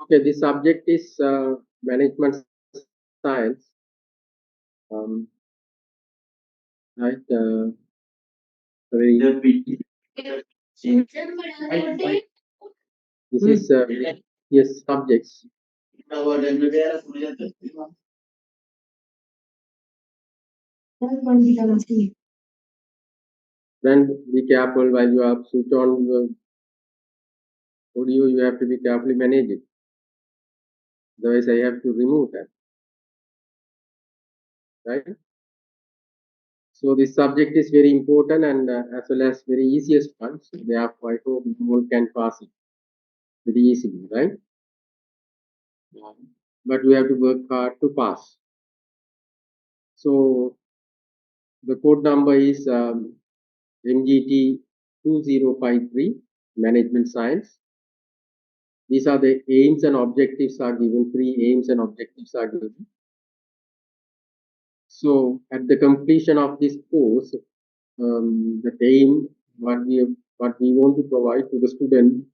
Okay, the subject is management science. Um, right. Very, this is yes subjects. Then be careful while you are switch on the audio. You have to be carefully manage it. Otherwise, I have to remove that. Right. So this subject is very important and as well as very easiest one. So therefore, I hope you all can pass it very easily, right? But we have to work hard to pass. So the code number is MGT 2053, Management Science. These are the aims and objectives are given, 3 aims and objectives are given. So at the completion of this course, the aim, what we want to provide to the student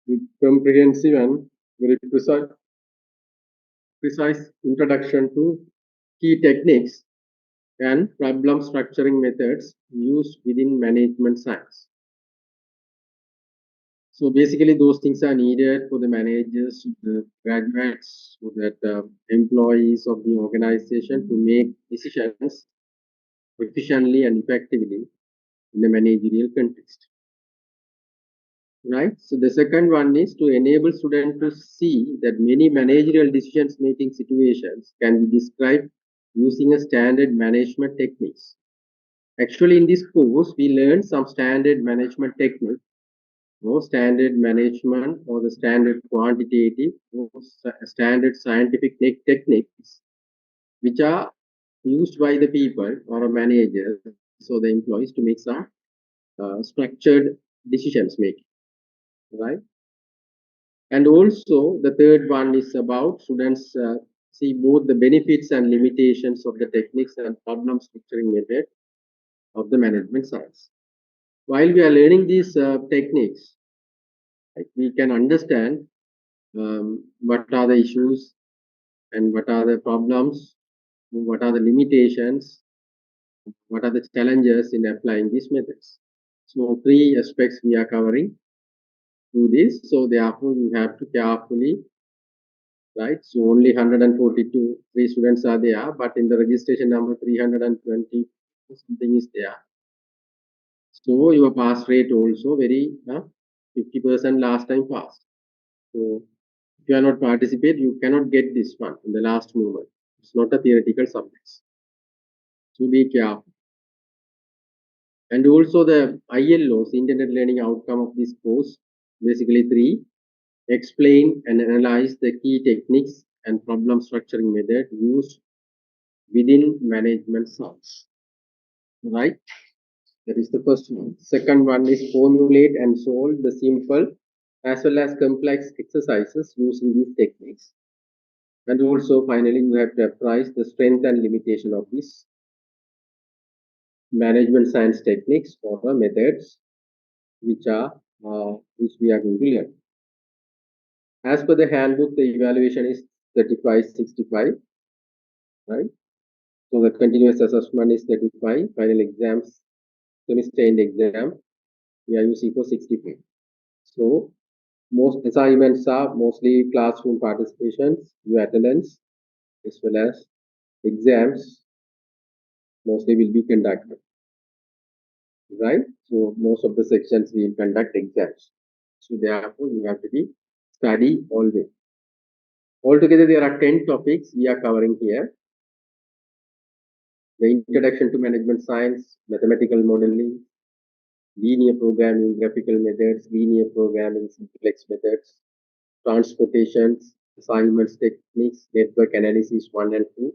with comprehensive and very precise introduction to key techniques and problem structuring methods used within management science. So basically, those things are needed for the managers, the graduates, so that employees of the organization to make decisions efficiently and effectively in the managerial context. Right. So the second one is to enable students to see that many managerial decisions making situations can be described using a standard management techniques. Actually, in this course, we learn some standard management techniques, or standard management, or the standard quantitative, or standard scientific techniques, which are used by the people or a manager, so the employees to make some structured decisions making, right? And also, the third one is about students see both the benefits and limitations of the techniques and problem structuring method of the management science. While we are learning these techniques, like, we can understand what are the issues and what are the problems, what are the limitations, what are the challenges in applying these methods. So 3 aspects we are covering through this. So therefore, you have to carefully, right? So only 142 3 students are there, but in the registration number 320 something is there. So your pass rate also very 50% last time passed. So if you are not participate, you cannot get this one in the last moment. It's not a theoretical subject. So be careful. And also the ILOs, intended learning outcome of this course, basically 3. Explain and analyze the key techniques and problem structuring method used within management science. Right? That is the first one. Second one is formulate and solve the simple as well as complex exercises using these techniques. And also, finally, you have to apprise the strength and limitation of these management science techniques or methods, which we are going to learn. As per the handbook, the evaluation is 35-65, right? So the continuous assessment is 35, final exams, semester-end exam, we are using for 65. So most assignments are mostly classroom participations, your attendance, as well as exams mostly will be conducted, right? So most of the sections will conduct exams. So therefore, you have to be study always. Altogether, there are 10 topics we are covering here. The introduction to management science, mathematical modeling, linear programming, graphical methods, linear programming, simplex methods, transportations, assignments techniques, network analysis 1 and 2,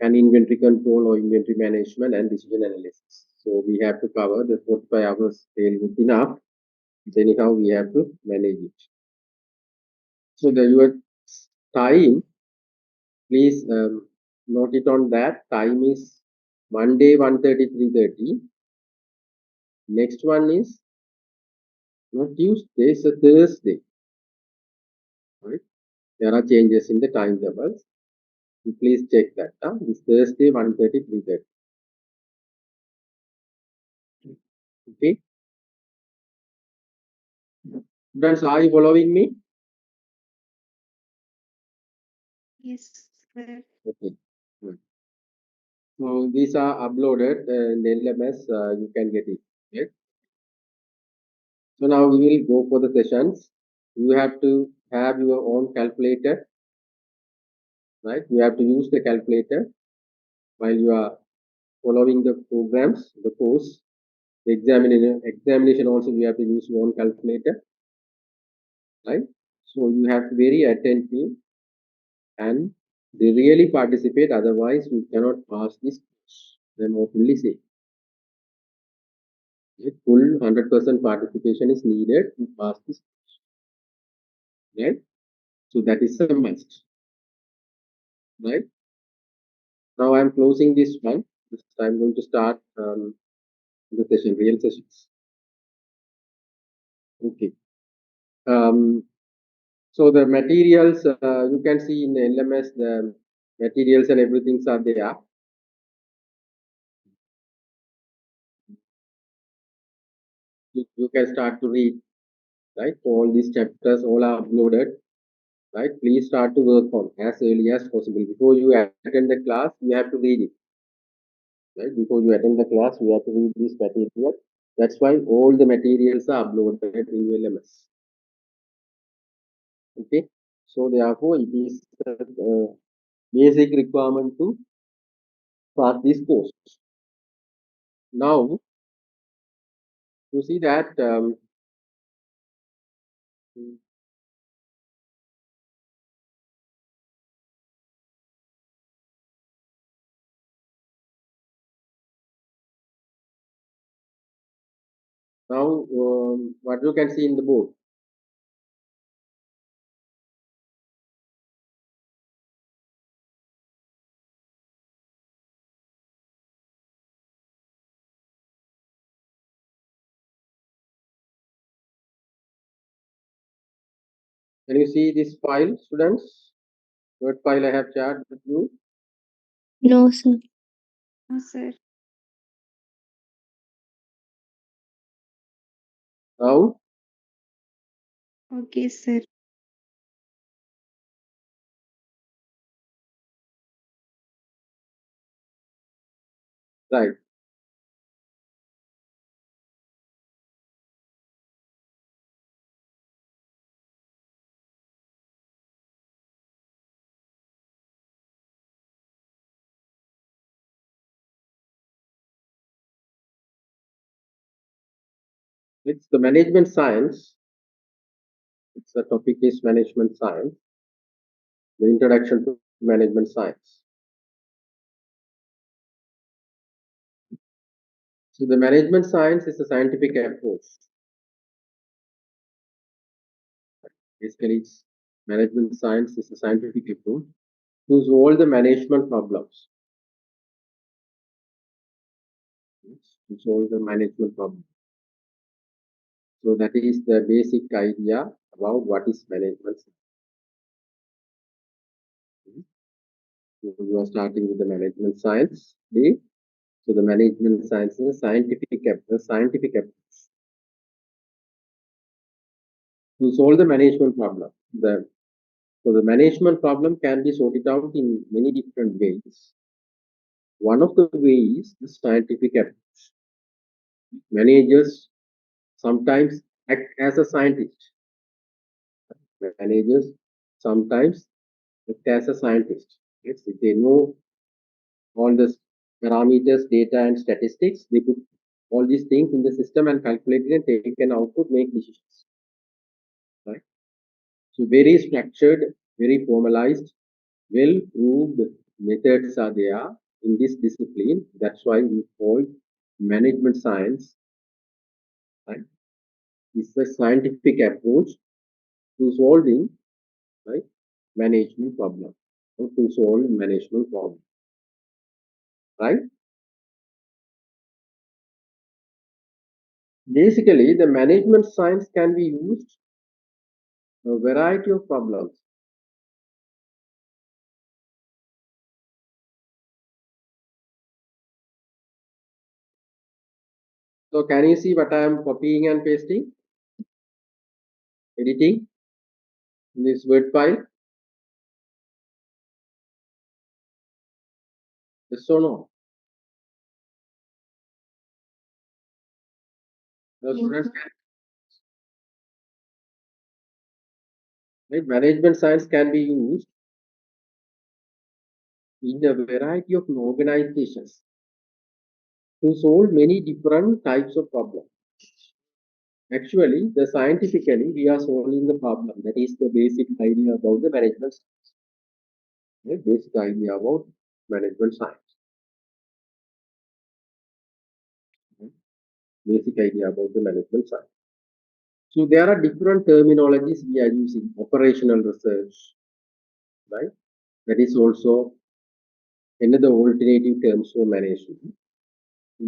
and inventory control or inventory management and decision analysis. So we have to cover the 45 hours fairly good enough. Anyhow, we have to manage it. So your time, please note it on that. Time is Monday 1:30, 3:30. Next one is not Tuesday, it's a Thursday. Right? There are changes in the timetables. Please check that. It's Thursday 1:30, 3:30. Okay. Friends, are you following me? Yes, sir. Okay. Good. So these are uploaded in the LMS. You can get it. Okay. So now we will go for the sessions. You have to have your own calculator, right? You have to use the calculator while you are following the programs, the course. The examination also you have to use your own calculator, right? So you have to be very attentive and they really participate, otherwise we cannot pass this course. I'm openly saying. Full 100% participation is needed to pass this course, right? So that is a must, right? Now I'm closing this one. I'm going to start the session, real sessions. Okay. So the materials you can see in the LMS, the materials and everything are there. You can start to read, right? All these chapters all are uploaded, right? Please start to work on as early as possible. Before you attend the class, you have to read it, right? Before you attend the class, you have to read this material. That's why all the materials are uploaded in LMS. Okay. So therefore, it is basic requirement to pass this course. Now, you see that now what you can see in the board. Can you see this file, students? What file I have shared with you? No, sir. No, sir. Now, Okay, sir. right. It's the management science. It's the topic is management science. The introduction to management science. So the management science is a scientific approach. Basically, it's management science is a scientific approach to solve the management problems. To solve the management problem. So that is the basic idea about what is management. So you are starting with the management science. Okay? So the management science is a scientific approach to solve the management problem. So the management problem can be sorted out in many different ways. One of the ways is scientific approach. Managers sometimes act as a scientist. Managers sometimes act as a scientist. Yes, if they know all the parameters, data, and statistics, they put all these things in the system and calculate it and take an output, make decisions. Right? So very structured, very formalized, well proved methods are there in this discipline. That's why we call management science. Right? It's a scientific approach to solving, right, management problem or to solve management problem, right? Basically, the management science can be used a variety of problems. So can you see what I am copying and pasting, editing in this Word file? Yes or no? The Yes, students sir. can, right? Management science can be used in a variety of organizations to solve many different types of problems. Actually, the scientifically we are solving the problem. That is the basic idea about the management science. Right? Basic idea about management science. Right? Basic idea about the management science. So there are different terminologies we are using. Operational research, right? That is also another alternative terms for management.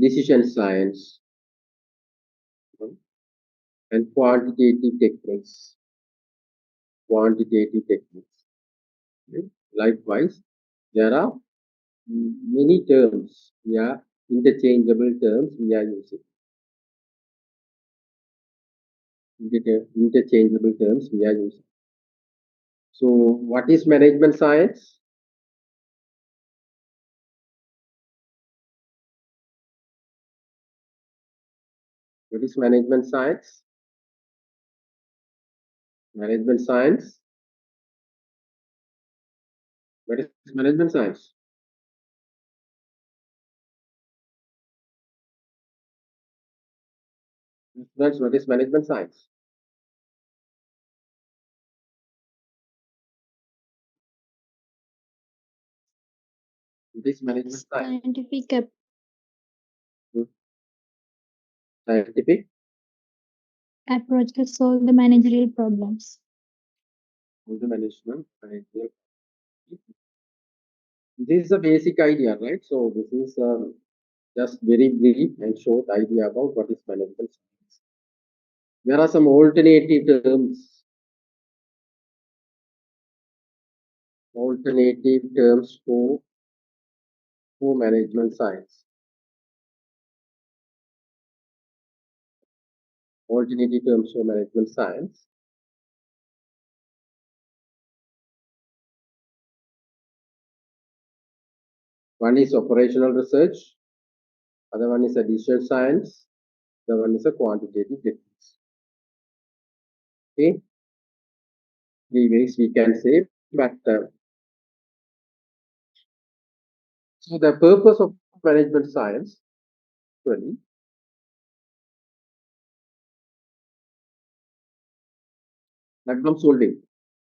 Decision science, right? And quantitative techniques. Quantitative techniques. Right? Likewise, there are many terms, yeah, interchangeable terms we are using. Interchangeable terms we are using. So, what is management science? What is management science? Management science. What is management science? That's what is management science. What is management science? Hmm. Scientific Approach to solve the managerial problems. of the management. This is a basic idea, right? So this is just very brief and short idea about what is management science. There are some alternative terms. Alternative terms for management science. Alternative terms for management science. One is operational research, other one is a decision science, the one is a quantitative techniques. Okay, three ways we can say, but so the purpose of management science actually problem solving,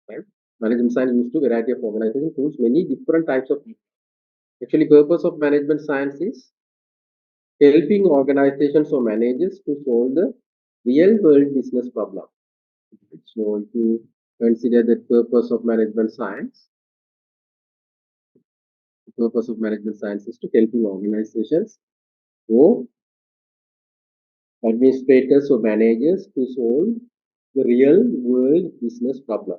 right? Management science used to variety of organization tools, many different types of people. Actually, purpose of management science is helping organizations or managers to solve the real world business problem. So if you consider the purpose of management science, the purpose of management science is to helping organizations or administrators or managers to solve the real world business problem.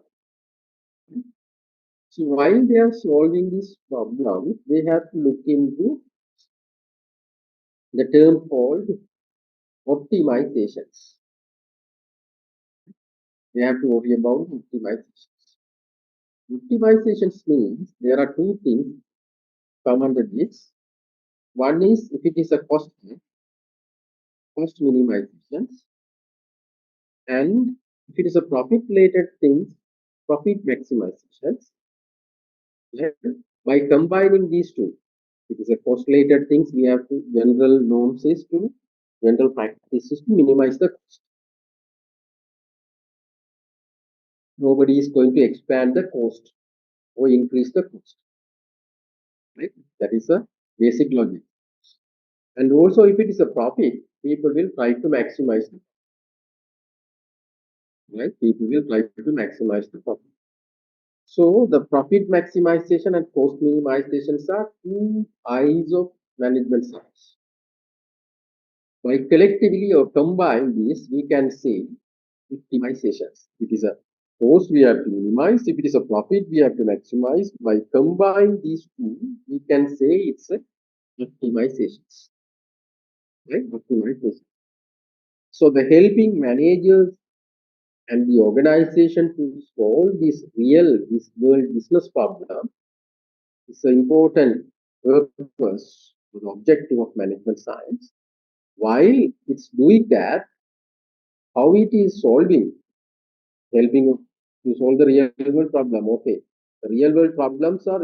So while they are solving this problem, they have to look into the term called optimizations. They have to worry about optimizations. Optimizations means there are two things come under this. One is if it is a cost minimizations, and if it is a profit related things, profit maximizations. By combining these two, it is a cost related things we have to general norms is to general practices to minimize the cost. Nobody is going to expand the cost or increase the cost. Right? That is a basic logic. And also, if it is a profit, people will try to maximize it. Right? People will try to maximize the profit. So the profit maximization and cost minimizations are two eyes of management science. By collectively or combine these, we can say optimizations. If it is a cost, we have to minimize. If it is a profit, we have to maximize. By combine these two, we can say it's a optimizations. Right? Optimization. So the helping managers and the organization to solve this world business problem is an important purpose or the objective of management science. While it's doing that, how it is helping to solve the real world problem. Okay, the real world problems are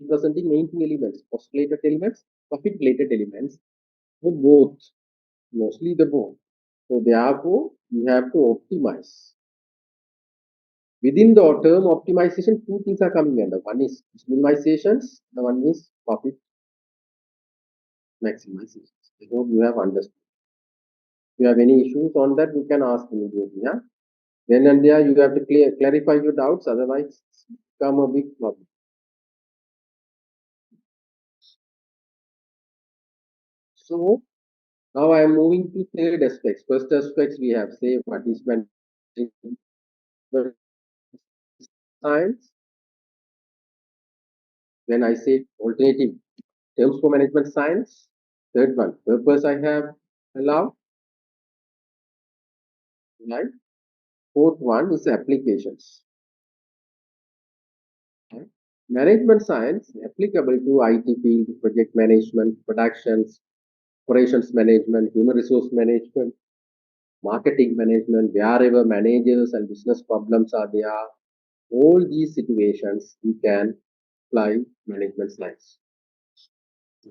representing main two elements: cost related elements, profit related elements, or both, mostly the both. So therefore, we have to optimize. Within the term optimization, two things are coming under. One is minimizations, the one is profit maximizations. I hope you have understood. If you have any issues on that, you can ask immediately. Yeah? Then and there, you have to clarify your doubts, otherwise, it's become a big problem. So, now I am moving to third aspects. First aspects we have say what is management science. Then I say alternative terms for management science. Third one, purpose I have allowed. Right. Fourth one is applications. Right. Management science applicable to IT field, project management, productions, operations management, human resource management, marketing management, wherever managers and business problems are there, all these situations we can apply management science.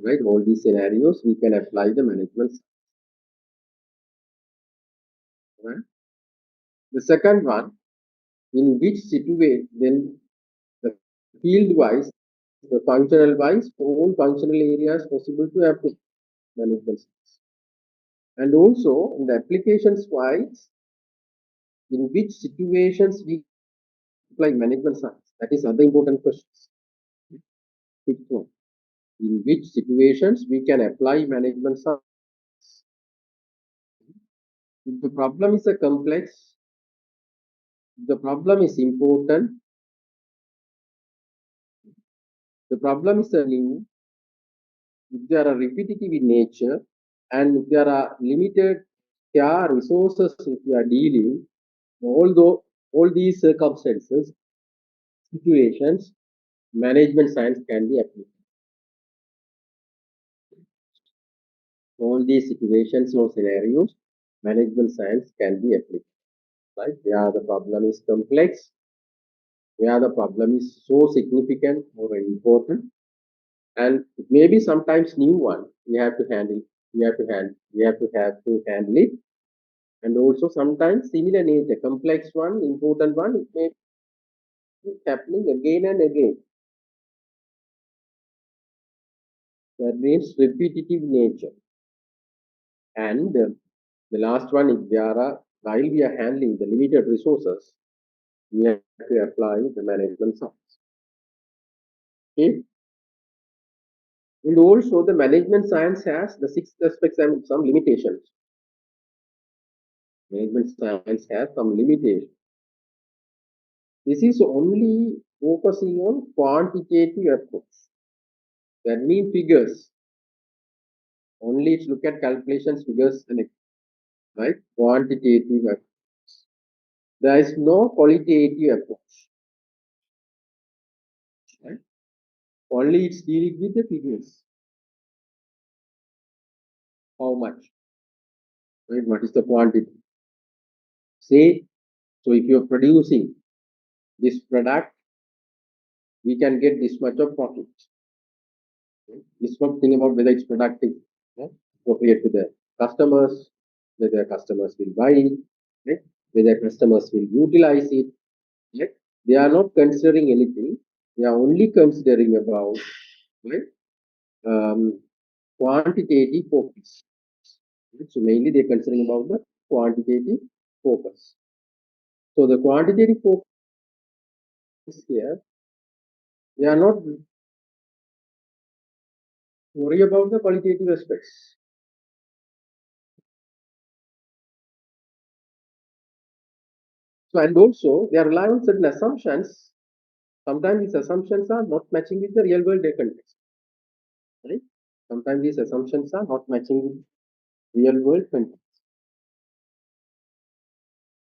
Right, all these scenarios we can apply the management science. Right. The second one, in which situation then the field wise, the functional wise, all functional areas possible to apply management science. And also in the applications wise, in which situations we apply management science. That is other important questions. Fifth one, in which situations we can apply management science. If the problem is a complex, if the problem is important, the problem is a new, if they are repetitive in nature, and if there are limited care resources if you are dealing, although all these circumstances, situations, management science can be applied. All these situations or scenarios, management science can be applied. Right? Where the problem is complex, where the problem is so significant or important, and it may be sometimes new one. We have to handle. We have to handle it, and also sometimes similar nature, complex one, important one. It may be happening again and again. That means repetitive nature. And the last one is while we are handling the limited resources, we have to apply the management science. Okay. And also the management science has the six aspects and some limitations. Management science has some limitations. This is only focusing on quantitative approach. That means figures. Only it's look at calculations, figures, and right quantitative approach. There is no qualitative approach. Right? Only it's dealing with the figures. How much? Right? What is the quantity? Say, so if you're producing this product, we can get this much of profit. This one thing about whether it's productive, right? Appropriate to the customers, whether customers will buy it, right? Whether customers will utilize it. Right? They are not considering anything. They are only considering about right, quantitative focus. Right? So mainly they're considering about the quantitative focus. So the quantitative focus here, they are not worry about the qualitative aspects. So, and also they are relying on certain assumptions. Sometimes these assumptions are not matching with the real world context. Right? Sometimes these assumptions are not matching with real world context.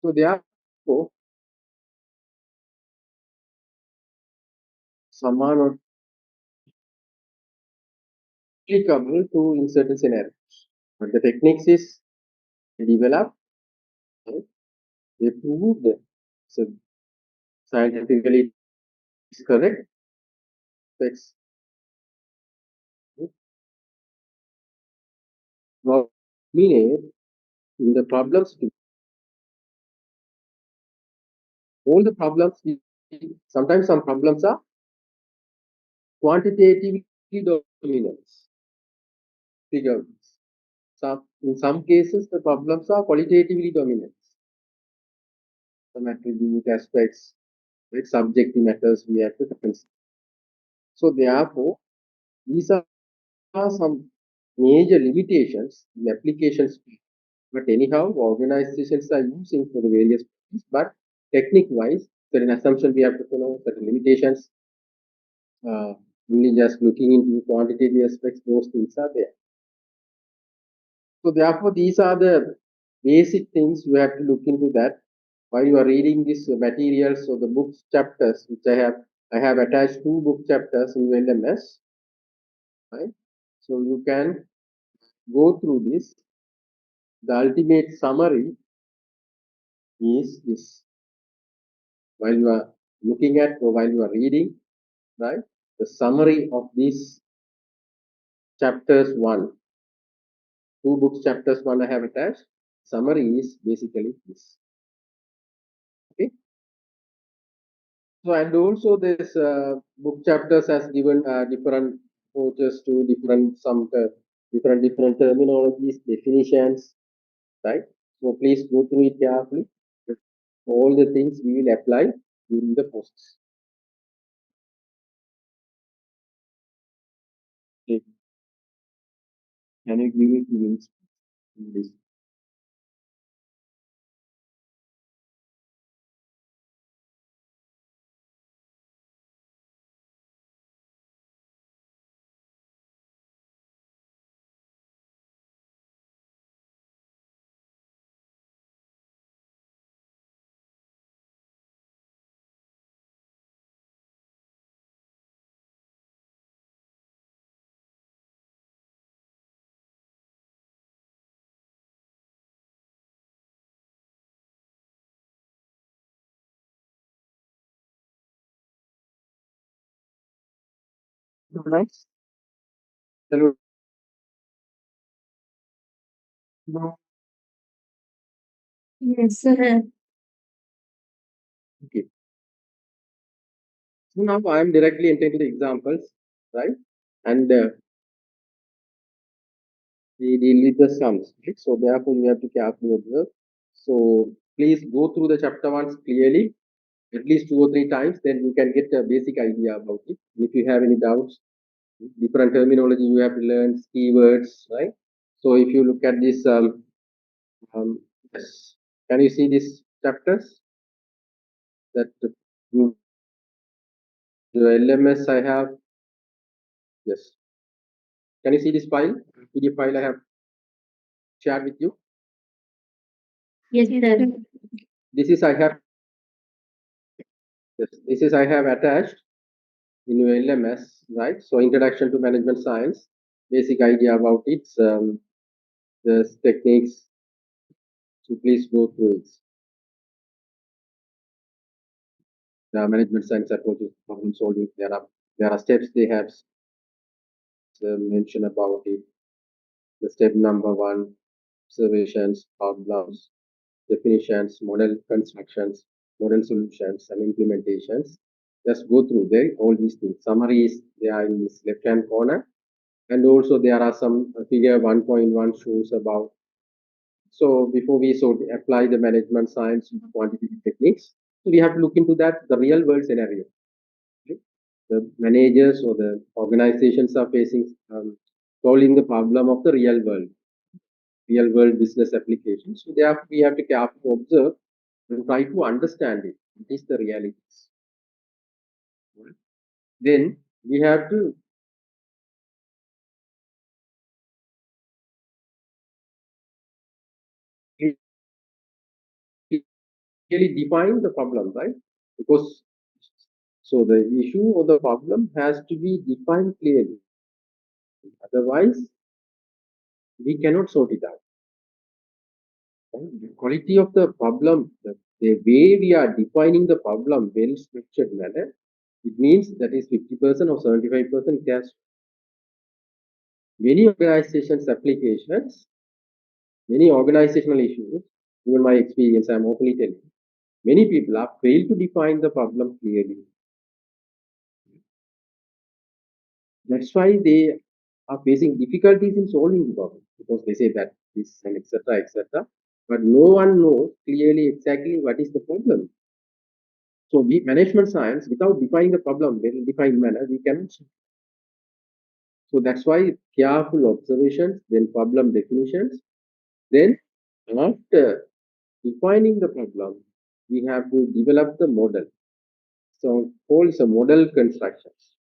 So therefore, some are not applicable to in certain scenarios. But the techniques is developed, right? They proved that so scientifically it's correct. That's mean in the problems, all the problems, sometimes some problems are quantitatively dominant. Figures. In some cases, the problems are qualitatively dominant. Some attribute aspects, right? Subjective matters we have to consider. So therefore, these are some major limitations in applications. But anyhow, organizations are using for the various purposes, but technique-wise, certain assumption we have to follow, certain limitations. Only just looking into quantitative aspects, those things are there. So therefore, these are the basic things you have to look into that while you are reading these materials or the books chapters, which I have attached 2 book chapters in LMS, right? So you can go through this. The ultimate summary is this. While you are looking at or while you are reading, right? The summary of these chapters 1, 2 books chapters 1 I have attached. Summary is basically this. Okay. So and also this book chapters has given different approaches to different different terminologies, definitions, right? So please go through it carefully. All the things we will apply during the process. Okay. Can you give me 2 minutes, please? Nice. Hello. No. Yes, sir. Okay. So now I am directly entering the examples, right? And we deal with the sums, right? So therefore you have to carefully observe. So please go through the chapter ones clearly, at least 2 or 3 times, then you can get a basic idea about it. If you have any doubts, different terminology you have to learn, keywords, right? So if you look at this, yes. Can you see these chapters that the LMS I have? Yes. Can you see this file, PDF file I have shared with you? Yes, sir. This is I have. Yes, this is I have attached in your LMS, right? So introduction to management science, basic idea about it, the techniques. So please go through it. The management science approaches to problem solving. There are steps they have mentioned about it. The step number 1, observations, problems, definitions, model constructions, model solutions, and implementations. Just go through there, all these things. Summaries, they are in this left hand corner. And also there are some figure 1.1 shows about. So before we apply the management science quantitative techniques, So we have to look into that, the real world scenario. Okay? The managers or the organizations are facing solving the problem of the real world business applications. So therefore, we have to carefully observe and try to understand it. What is the realities? Then we have to really define the problem, right? Because so the issue or the problem has to be defined clearly. Otherwise, we cannot sort it out. Right? The quality of the problem, the way we are defining the problem, well structured manner, it means that is 50% or 75% cash. Many organizations applications, many organizational issues, even my experience, I'm openly telling, many people are failed to define the problem clearly. That's why they are facing difficulties in solving the problem because they say that this and etc. etc. But no one knows clearly exactly what is the problem. So we management science without defining the problem in a defined manner we cannot solve. So that's why careful observations, then problem definitions, then after defining the problem, we have to develop the model. So called a model constructions.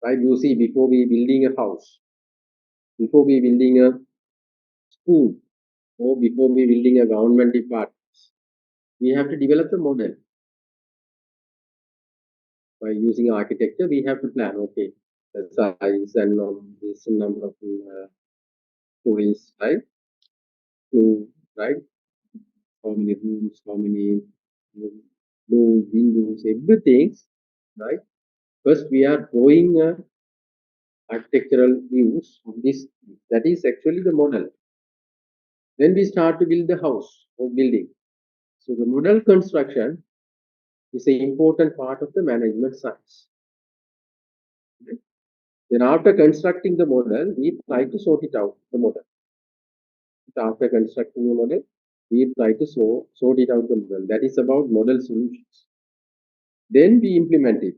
Right? You see, before we building a house, before we building a school, or before we building a government department, we have to develop the model. By using architecture, we have to plan, okay, the size and this number of stories, right? To, right? How many rooms, how many doors, windows, everything, right? First, we are drawing architectural views of this. That is actually the model. Then we start to build the house or building. So the model construction is an important part of the management science. Okay? Then after constructing the model, we try to sort it out, the model. After constructing the model, we try to sort it out the model. That is about model solutions. Then we implement it.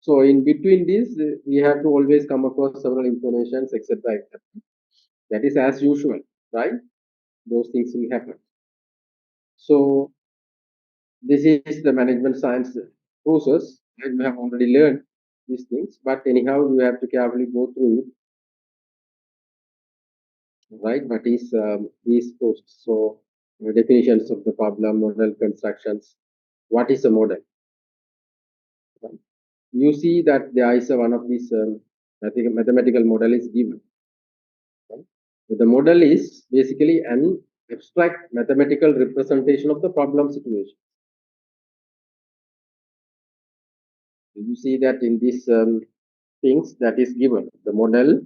So in between this, we have to always come across several informations, etc., etc. That is as usual, right? Those things will happen. So this is the management science process, and we have already learned these things. But anyhow, you have to carefully go through it, right? What is these posts? So definitions of the problem, model constructions. What is a model? Right? You see that there is one of these I think mathematical model is given. Right? The model is basically an abstract mathematical representation of the problem situation. You see that in these things that is given, the model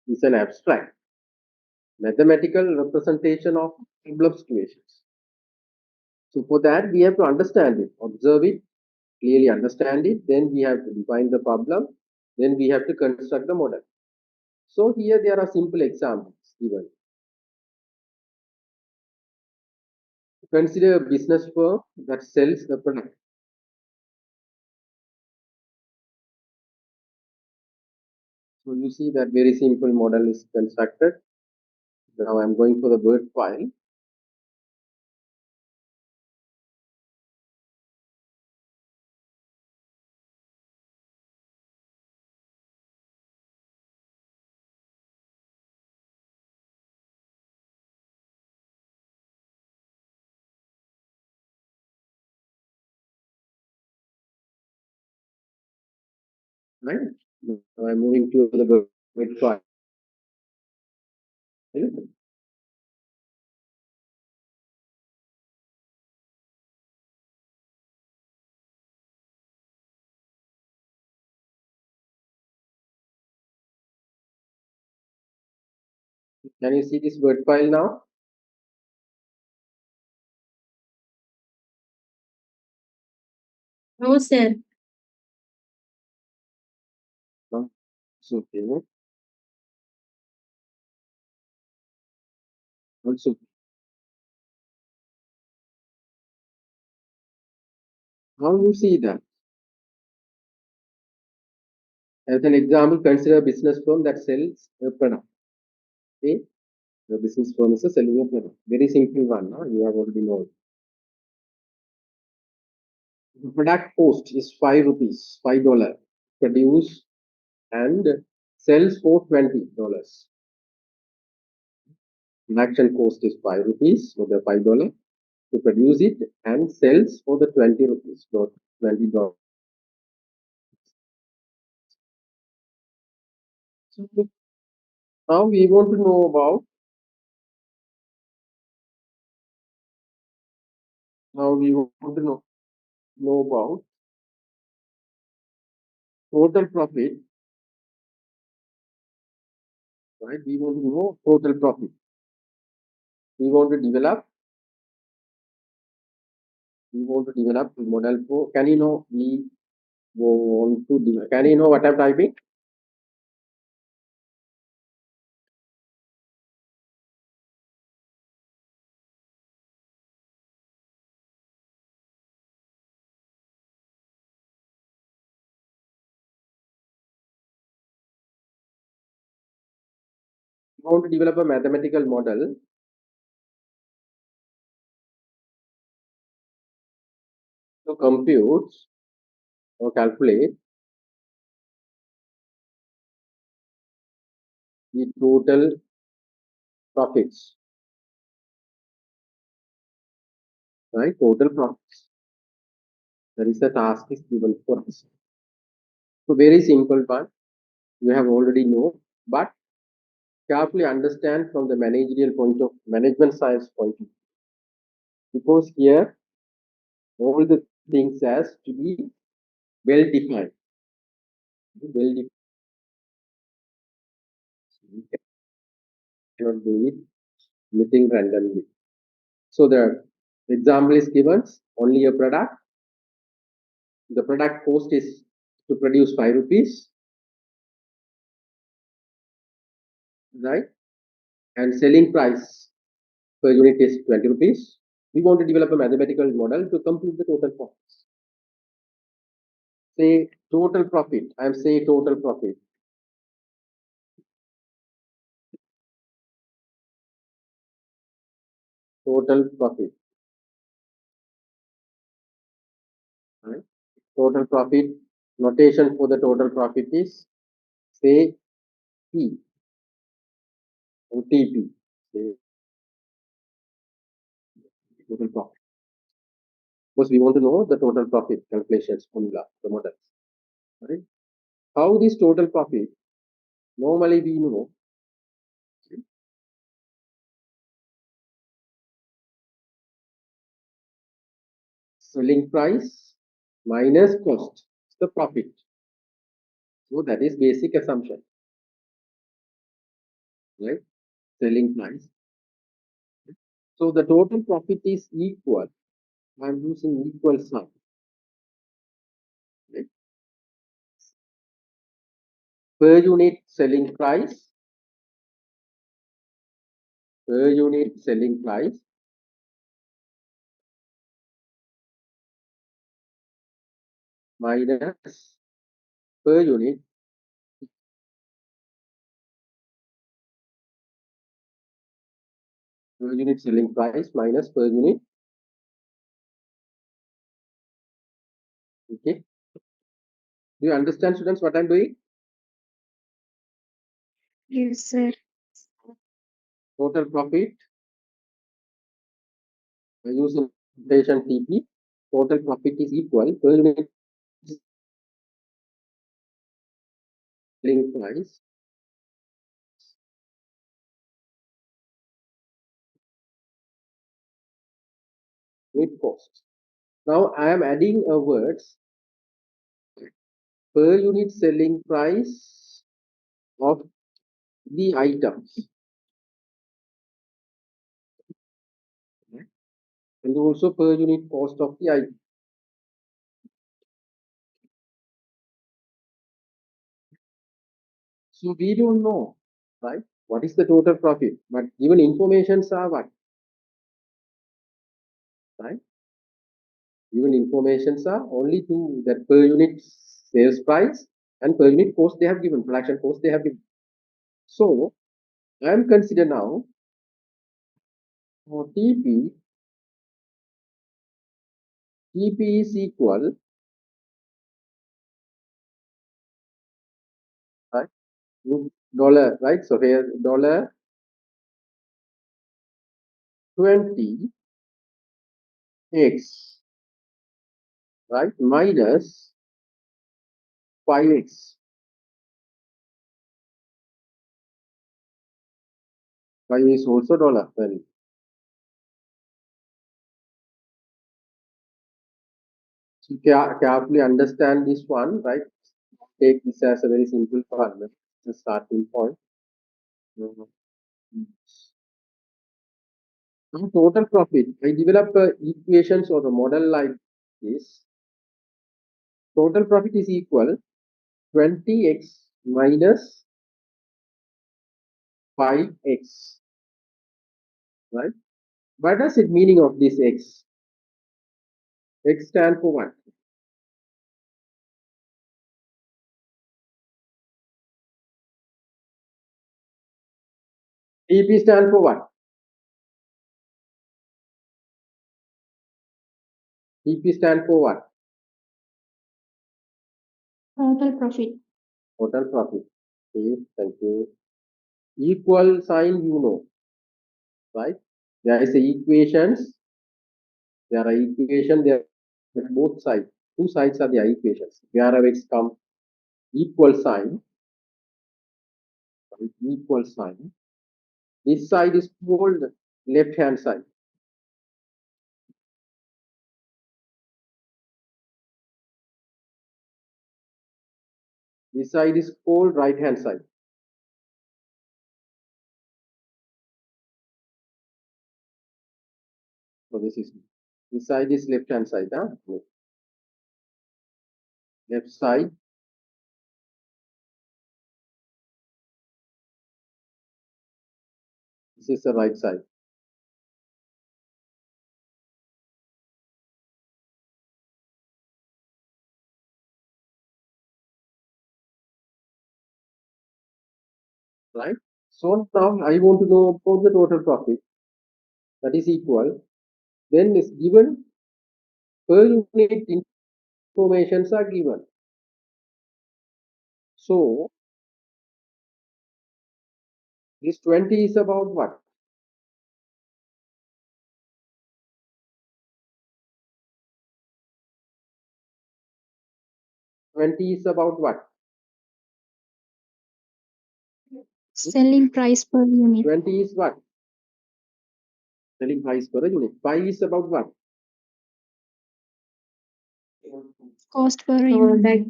is an abstract mathematical representation of problem situations. So for that, we have to understand it, observe it, clearly understand it. Then we have to define the problem. Then we have to construct the model. So here there are simple examples given. Consider a business firm that sells the product. So you see that very simple model is constructed. Now I'm going for the Word file. Right? Now I'm moving to the Word file. Can you see this Word file now? No, sir. No? It's okay. No? Also, How you see that? As an example, consider a business firm that sells a product. Okay, the business firm is selling a product. Very simple one. No? You have already known. The product cost is ₹5, $5. Produce and sells for $20. Production cost is ₹5, so the $5 to produce it and sells for the ₹20, not $20. So now we want to know about total profit, right? We want to know total profit. We want to develop a model for. Can you know can you know what I'm typing? We want to develop a mathematical model to compute or calculate the total profits, right? Total profits. That is the task is given for us. So very simple one. You have already know, but carefully understand from the management science point of view. Because here all the things has to be well defined. Well defined. You cannot do it anything randomly. So the example is given only a product. The product cost is to produce ₹5, right? And selling price per unit is ₹20. We want to develop a mathematical model to compute the total profits. Say total profit. I am saying total profit. Total profit. Right? Total profit notation for the total profit is say P or TP. Say total profit. Because we want to know the total profit calculations formula, the models. Right? How this total profit? Normally we know selling price minus cost is the profit. So that is basic assumption, right? Selling price. So the total profit is equal. I'm using equal sign. Right? Per unit selling price. Per unit selling price minus per unit selling price minus per unit. Okay. Do you understand, students, what I'm doing? Yes, sir. Total profit by using notation TP. Total profit is equal per unit selling price with cost. Now I am adding a words per unit selling price of the items, and also per unit cost of the item. So we don't know, right? What is the total profit? But given informations are what? Right? Given informations are only to that per unit sales price and per unit cost they have given, production cost they have given. So I am consider now for TP is equal, right, dollar, right? So here dollar 20 x, right, minus 5x. 5 is also dollar value. So carefully understand this one, right? Take this as a very simple problem, the starting point. Now total profit, I develop equations or a model like this. Total profit is equal 20x minus 5x, right? What does it meaning of this x? X stand for what? TP stand for what? TP stand for what? Total profit. Total profit. Okay, thank you. Equal sign, you know, right? There is a equations. There are equation there at both sides. Two sides are the equations. Wherever x come equal sign, right, equal sign. This side is called left hand side. This side is called right hand side. So this side is left hand side. Huh? Left side. This is the right side. Right. So now I want to know about the total profit. That is equal. Then is given per unit informations are given. So this 20 is about what? 20 is about what? Selling price per unit. 20 is what? Selling price per unit. 5 is about what? Cost per unit.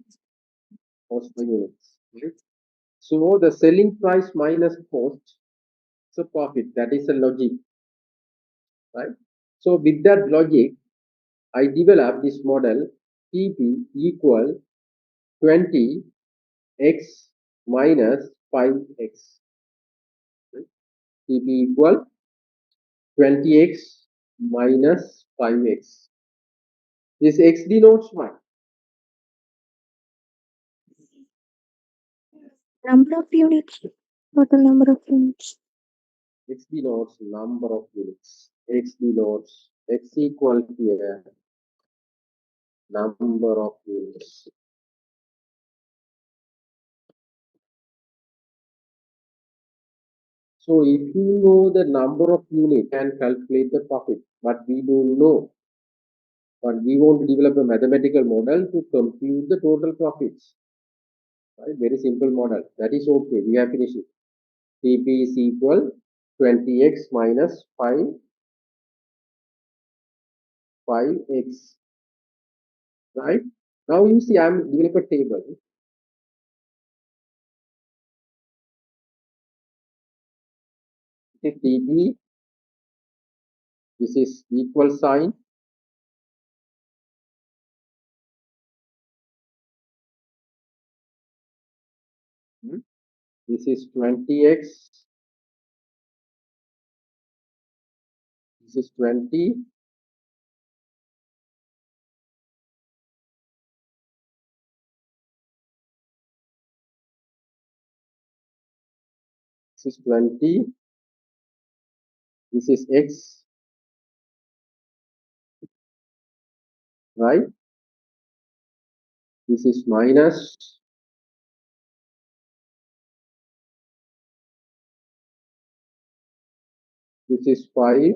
Cost per unit. Right? So the selling price minus cost is a profit. That is a logic. Right? So with that logic, I developed this model TP equal 20x minus 5x. Right? TP equal 20x minus 5x. This x denotes what? Number of units. Total number of units. X denotes number of units. X denotes x equal here number of units. So if you know the number of units, you can calculate the profit. But we don't know. But we want to develop a mathematical model to compute the total profits. Right? Very simple model. That is okay. We have finished it. TP is equal 20x minus 5x. Right? Now you see I am develop a table. TP, this is equal sign. This is 20x. This is 20. This is 20. This is X, right? This is minus. This is 5.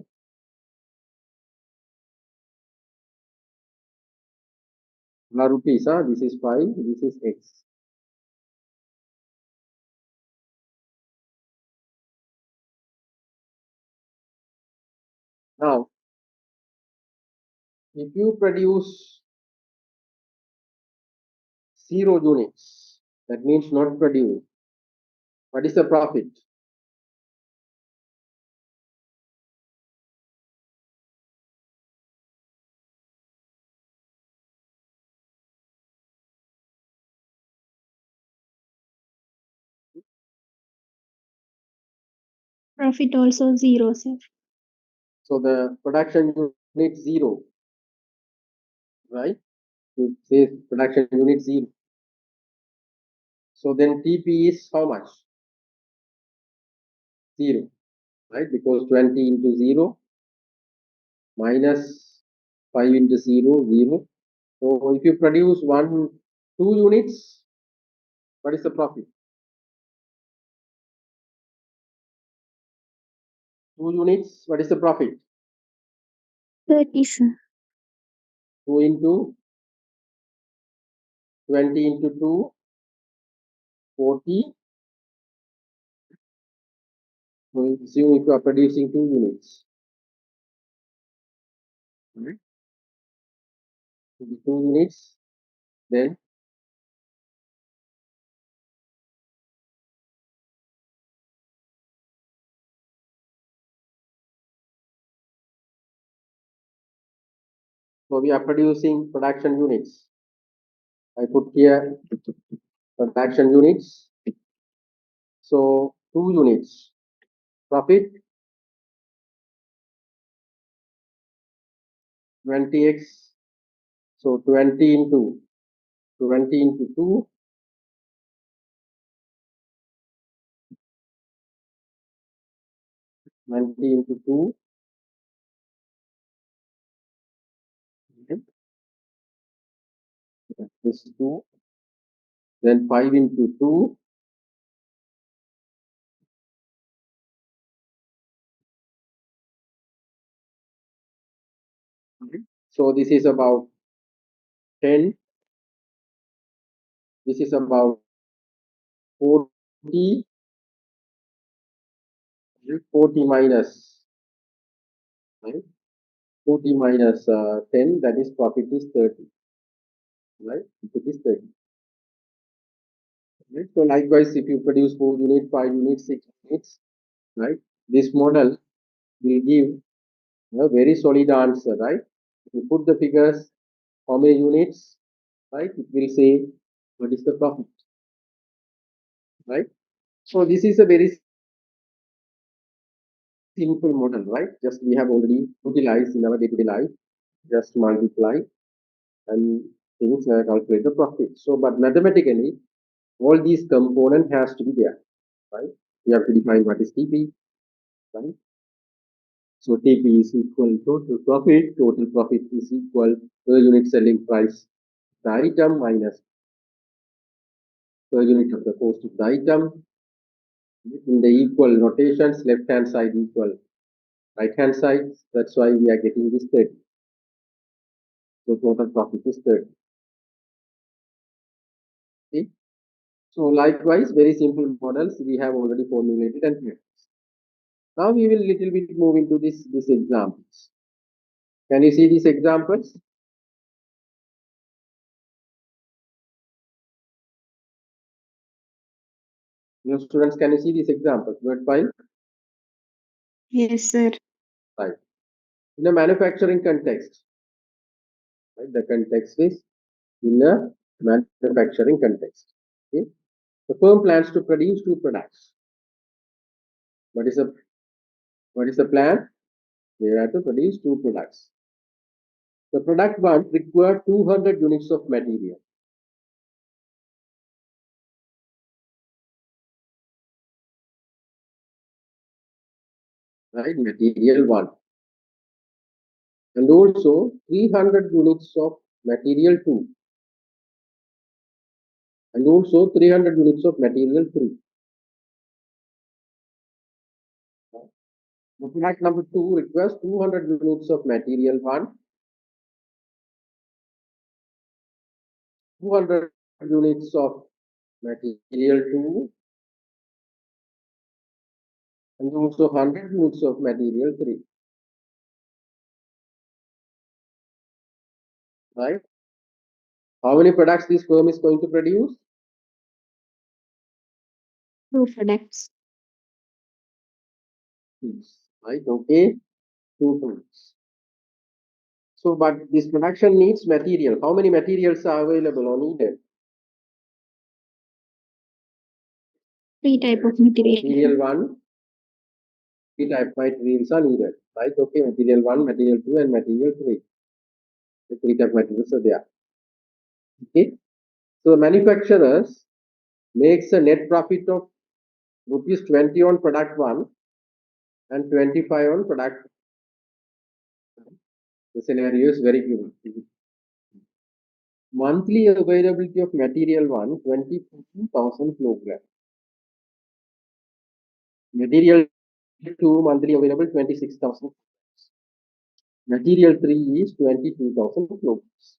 Rupees, this is 5. This is X. Now, if you produce 0 units, that means not produce. What is the profit? Profit also 0, sir. So the production unit 0, right? You say production unit 0. So then TP is how much? 0, right? Because 20 into 0 minus 5 into 0, 0. So if you produce 2 units, what is the profit? 2 units, what is the profit? 30, sir. 2 into 20 into 2, 40. So assume if you are producing 2 units, right? 2 units, then so we are producing production units. I put here production units. So 2 units. Profit 20x. So 20 into 2, 20 into 2. Okay. This 2. Then 5 into 2. Okay. So this is about 10. This is about 40. 40 minus, right? 40 minus 10, that is profit is 30, right? It is 30. Right? So likewise, if you produce 4 units, 5 units, 6 units, right? This model will give a very solid answer, right? If you put the figures, how many units, right? It will say what is the profit, right? So this is a very simple model, right? Just we have already utilized in our day-to-day life. Just multiply and things calculate the profit. So, but mathematically, all these component has to be there, right? We have to define what is TP, right? So TP is equal to total profit. Total profit is equal per unit selling price the item minus per unit of the cost of the item. In the equal notations, left hand side equal right hand side. That's why we are getting this 30. So total profit is 30. Okay. So likewise, very simple models we have already formulated and here. Now we will little bit move into this examples. Can you see these examples? Your students, can you see these examples? Word file? Yes, sir. Right. In a manufacturing context, right? The context is in a manufacturing context. Okay. The firm plans to produce 2 products. What is the plan? They have to produce 2 products. The product 1 requires 200 units of material. right? Material 1. And also 300 units of material 2. And also 300 units of material 3. The product number 2 requires 200 units of material 1, 200 units of material 2, and also 100 units of material 3. Right? How many products this firm is going to produce? 2 products. Right? Okay. 2 products. So, but this production needs material. How many materials are available or needed? 3 type of material. Material 1, 3 type of materials are needed. Right? Okay. Material 1, material 2, and material 3. The 3 type of materials are there. Okay. So, manufacturers makes a net profit of rupees 20 on product 1 and 25 on product. The scenario is very good. Monthly availability of material 1, 22,000 kilograms. Material 2, monthly available 26,000. Material 3 is 22,000 kilograms.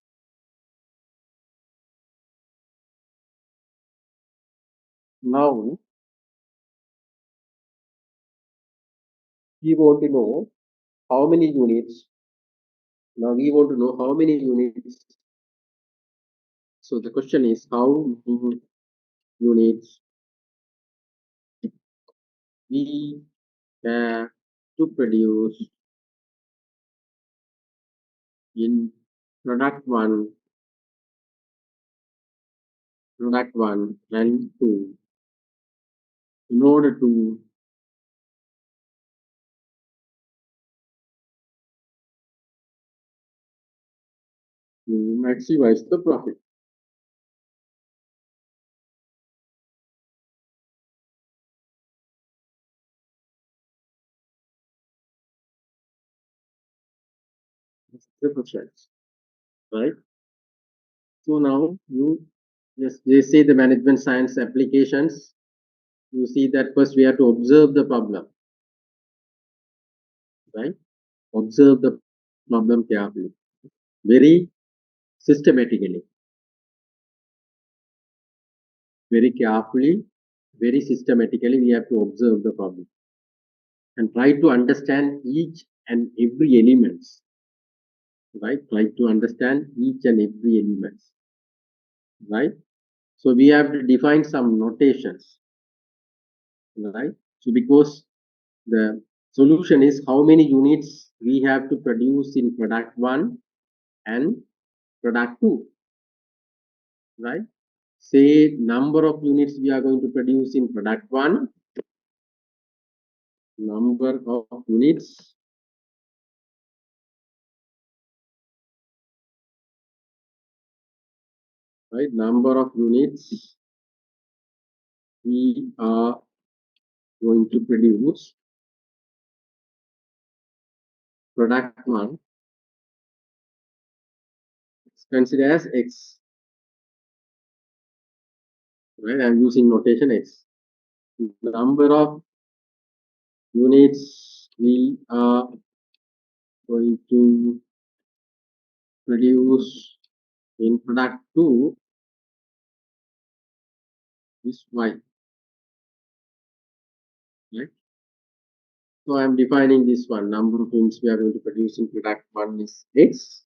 Now, we want to know how many units. Now, we want to know how many units. So, the question is how many units we have to produce in product 1 and 2 in order to maximize the profit. That's the question, right? So now you just they say the management science applications. You see that first we have to observe the problem, right? Observe the problem carefully, very systematically, very carefully, very systematically. We have to observe the problem and try to understand each and every elements, right? Try to understand each and every elements, right? So we have to define some notations, right? So because the solution is how many units we have to produce in product 1 and product 2, right? Say number of units we are going to produce in product 1, number of units right, number of units we are going to produce product 1, consider as X, right? I'm using notation X. Number of units we are going to produce in product 2 is Y, right? So I'm defining this one, number of units we are going to produce in product 1 is X,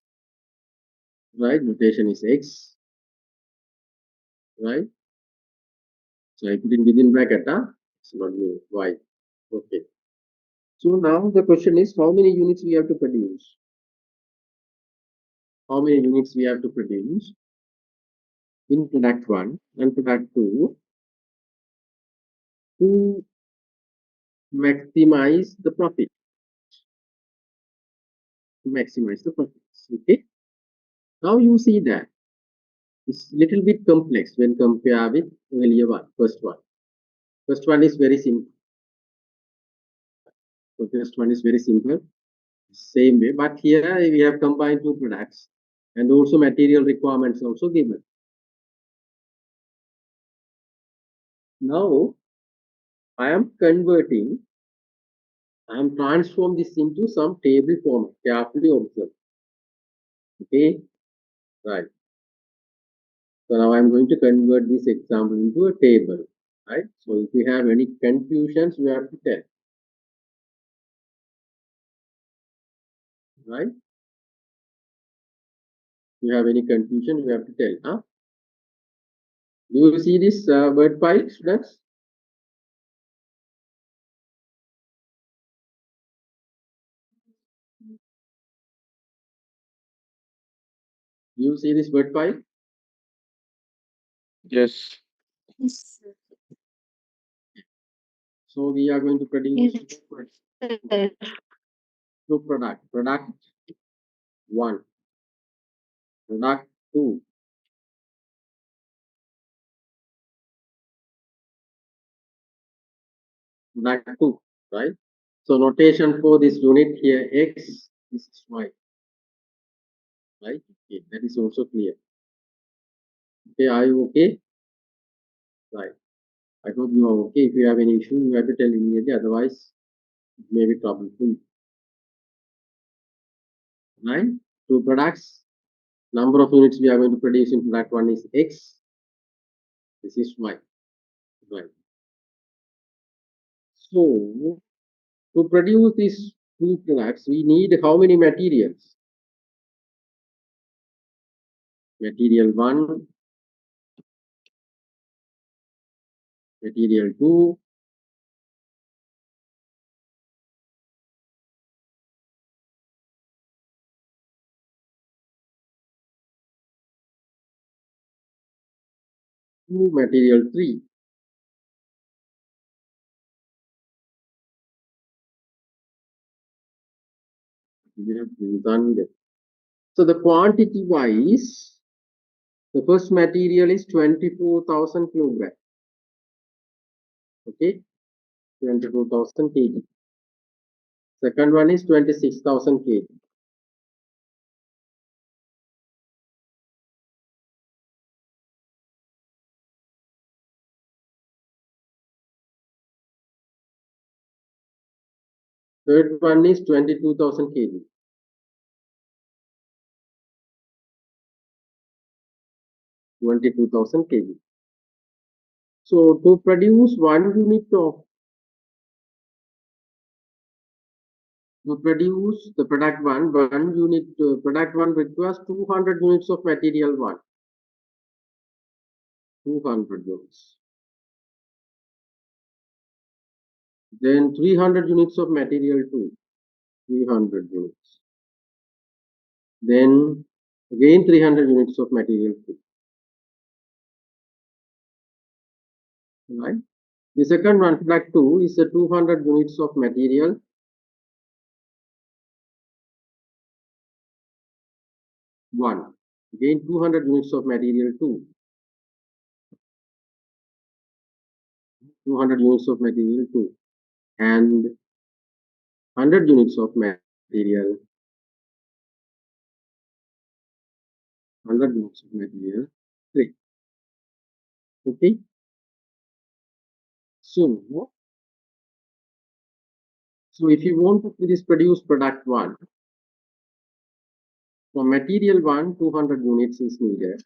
right? Notation is X, right? So I put in within bracket, it's not me, Y, okay. So now the question is how many units we have to produce? How many units we have to produce in product 1 and product 2 to maximize the profit? To maximize the profits, okay? Now you see that it's little bit complex when compared with earlier one, first one. First one is very simple. So first one is very simple, same way, but here we have combined two products and also material requirements also given. Now I am transform this into some table format. Carefully observe. Okay, right. So now I'm going to convert this example into a table, right? So if you have any confusions, you have to tell, right? If you have any confusion, you have to tell, huh? Do you see this word file, students? Do you see this word file? Yes. Yes. So we are going to produce Yes. two product. Product 1, product 2, product 2, right? So notation for this unit here, X, this is Y, right? Okay, that is also clear. Okay, are you okay? Right. I hope you are okay. If you have any issue, you have to tell immediately, otherwise it may be trouble for you. Right? Two products. Number of units we are going to produce in product 1 is X. This is Y. Right. So to produce these two products, we need how many materials? Material 1, material 2, material 3. So the quantity wise, the first material is 24,000 kilogram. Okay, 24,000 kg. Second one is 26,000 kg. Third one is 22,000 kg. So to produce 1 unit of the product 1, product 1 requires 200 units of material 1. 200 units. Then 300 units of material 2. 300 units. Then again 300 units of material 2. Right? The second one, product 2, is a 200 units of material 1. Again 200 units of material 2. 200 units of material 2. And 100 units of material 100 units of material 3. Okay. So if you want to produce product 1, for material 1, 200 units is needed.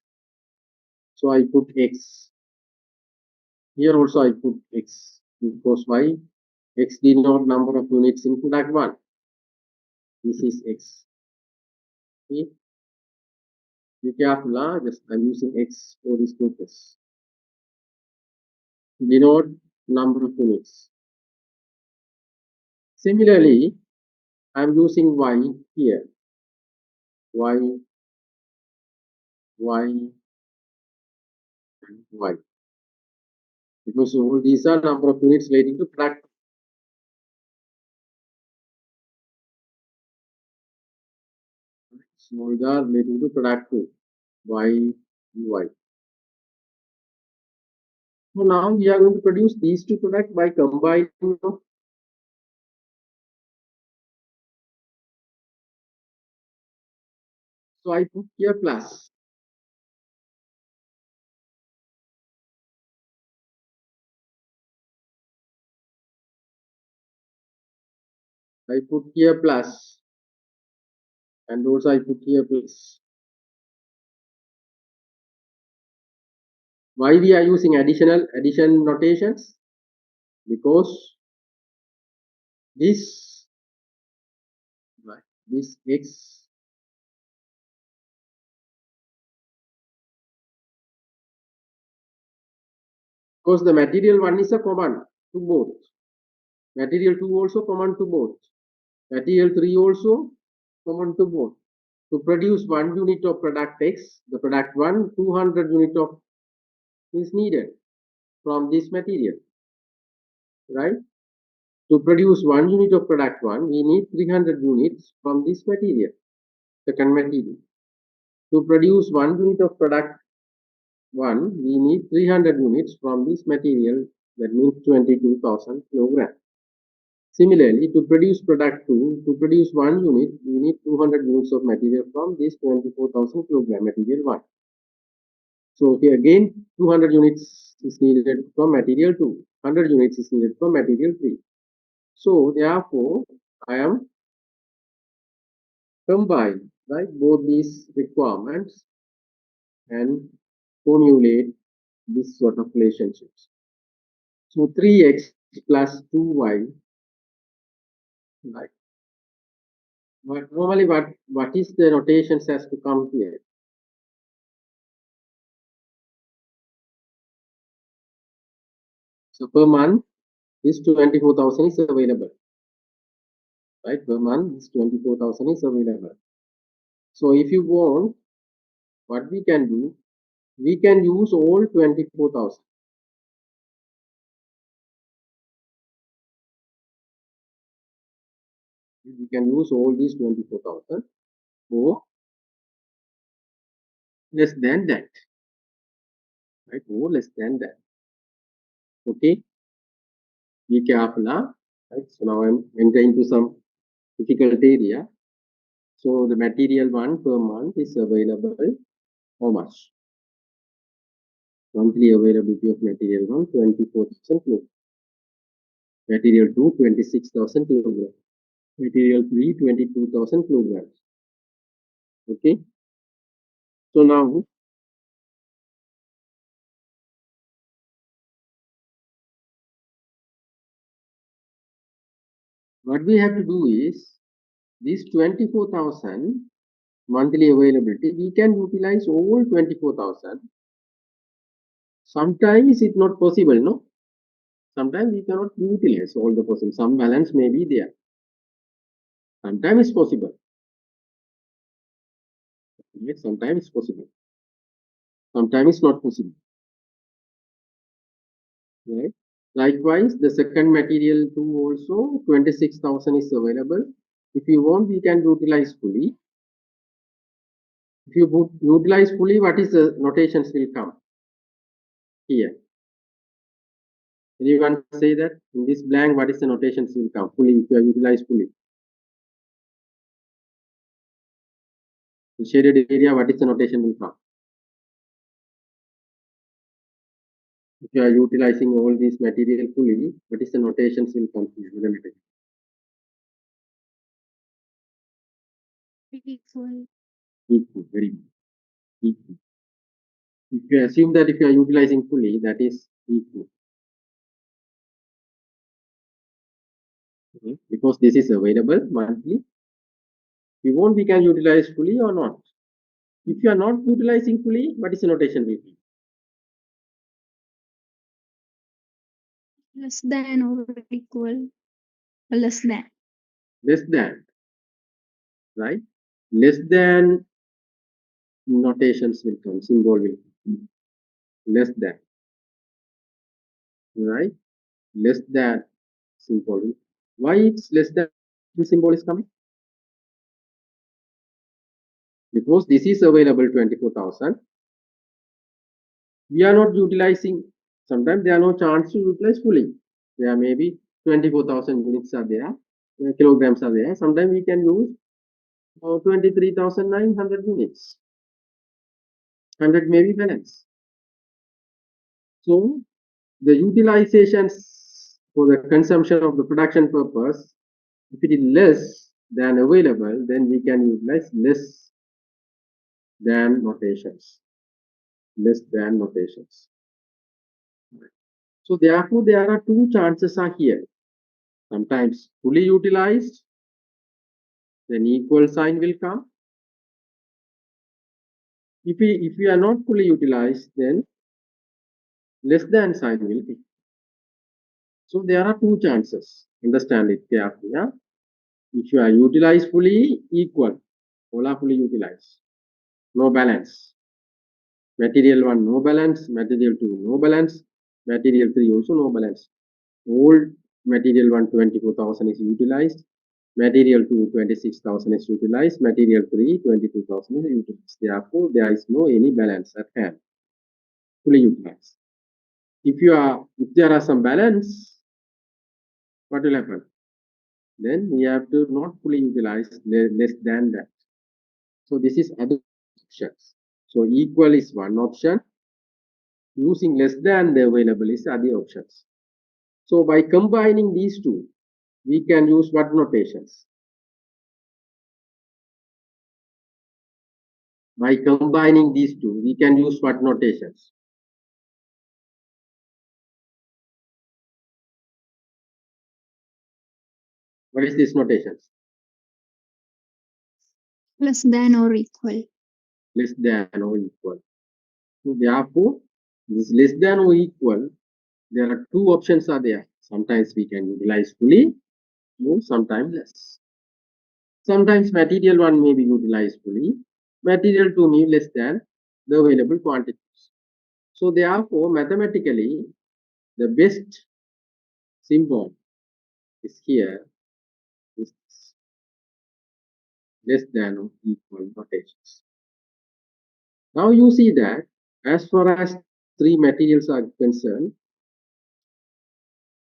So I put X. Here also I put X. Because why? X denote number of units in product 1. This is X. Okay. Be careful, just I'm using X for this purpose. Denote number of units. Similarly, I'm using Y here. Y, Y, and Y. Because all these are number of units relating to product. Small are relating to product 2. Y, Y. So now we are going to produce these two products by combining So I put here plus. I put here plus, and also I put here plus. Why we are using addition notations? Because this x because the material 1 is a common to both. Material 2 also common to both. Material 3 also common to both. To produce 1 unit of product X, the product 1, 200 unit of is needed from this material, right? To produce 1 unit of product 1, we need 300 units from this material, second material. To produce 1 unit of product 1, we need 300 units from this material, that means 22,000 kilograms. Similarly, to produce product 2, to produce 1 unit, we need 200 units of material from this 24,000 kilogram material 1. So here again, 200 units is needed from material 2, 100 units is needed from material 3. So therefore, I am combine, right, both these requirements and formulate this sort of relationships. So 3x plus 2y, right? But normally, what is the notations has to come here? So per month, this 24,000 is available, right? Per month, this 24,000 is available. So if you want, what we can do, we can use all 24,000. We can use all these 24,000 or less than that, right? Or less than that. Okay, be careful, right? So now I'm entering into some difficult area. So the material 1 per month is available. How much? Monthly availability of material 1, 24,000 kilograms. Material 2, 26,000 kilograms. Material 3, 22,000 kilograms. Okay. So now, what we have to do is, this 24,000 monthly availability, we can utilize all 24,000. Sometimes it's not possible, no? Sometimes we cannot utilize all the possible. Some balance may be there. Sometimes it's possible. Yes, sometimes it's possible. Sometimes it's not possible. Right? Likewise, the second material 2 also 26,000 is available. If you want, we can utilize fully. If you utilize fully, what is the notations will come here? Anyone say that in this blank, what is the notations will come fully if you are utilized fully? The shaded area, what is the notation will come? If you are utilizing all these material fully, what is the notations will come here? Equal. Equal, very good. Equal. If you assume that if you are utilizing fully, that is equal. Okay. Because this is available monthly. If you want, we can utilize fully or not. If you are not utilizing fully, what is the notation will be? Less than or equal. Less than. Less than, right? Less than notations will come, symbol will come. Less than, right? Less than symbol. Why it's less than symbol is coming? Because this is available 24,000. We are not utilizing. Sometimes there are no chance to utilize fully. There may be 24,000 units are there, kilograms are there. Sometimes we can use 23,900 units. 100 may be balance. So the utilizations for the consumption of the production purpose, if it is less than available, then we can utilize less than notations. Less than notations. So therefore, there are two chances are here. Sometimes fully utilized, then equal sign will come. If we are not fully utilized, then less than sign will be. So there are two chances. Understand it carefully. Yeah? If you are utilized fully, equal. All are fully utilized. No balance. Material 1 no balance, material 2 no balance, material 3 also no balance. Old material 1 24,000 is utilized, material 2 26,000 is utilized, material 3 22,000 is utilized. Therefore, there is no any balance at hand. Fully utilized. If there are some balance, what will happen? Then we have to not fully utilize less than that. So this is other options. So equal is one option. Using less than the available is other options. So by combining these two, we can use what notations? By combining these two, we can use what notations? What is this notations? Less than or equal. Less than or equal. So therefore, this less than or equal, there are two options are there. Sometimes we can utilize fully, or sometimes less. Sometimes material 1 may be utilized fully, material 2 may be less than the available quantities. So therefore, mathematically, the best symbol is here, is less than or equal notations. Now you see that as far as three materials are concerned,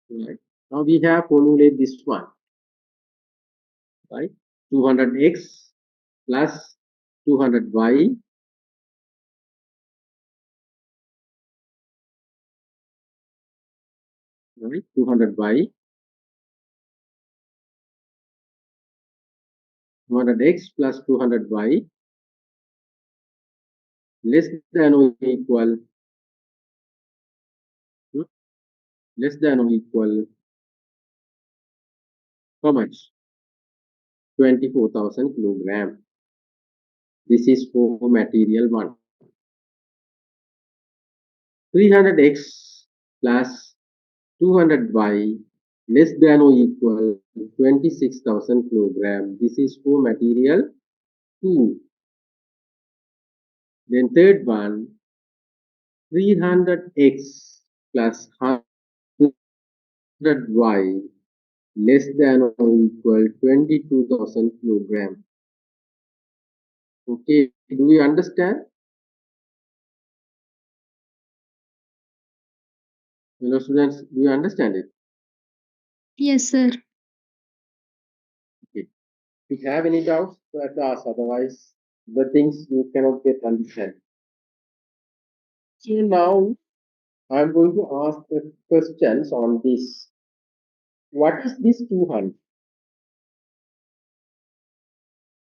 right? Now we have formulated this one, right? 200x plus 200y right? 200y, 200x plus 200y less than or equal, less than or equal, how much? 24,000 kilogram. This is for material 1. 300x plus 200y less than or equal 26,000 kilogram. This is for material 2. Then third one, 300x plus 100y less than or equal 22,000 kilogram. Okay, do you understand? Hello students, do you understand it? Yes, sir. Okay. If you have any doubts, you have to ask. Otherwise, the things you cannot get understand. So now I'm going to ask the questions on this. What is this 200?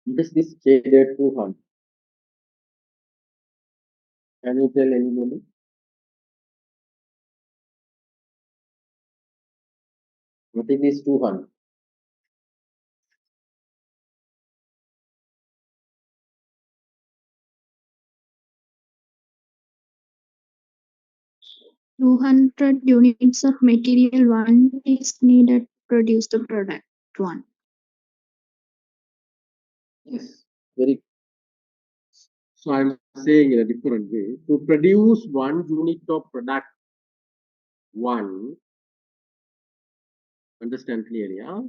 What is this shaded 200? Can you tell anybody? What is this 200? Two 200 units of material 1 is needed to produce the product 1. Yes. Very. So I'm saying in a different way. To produce 1 unit of product 1, understand clearly, huh?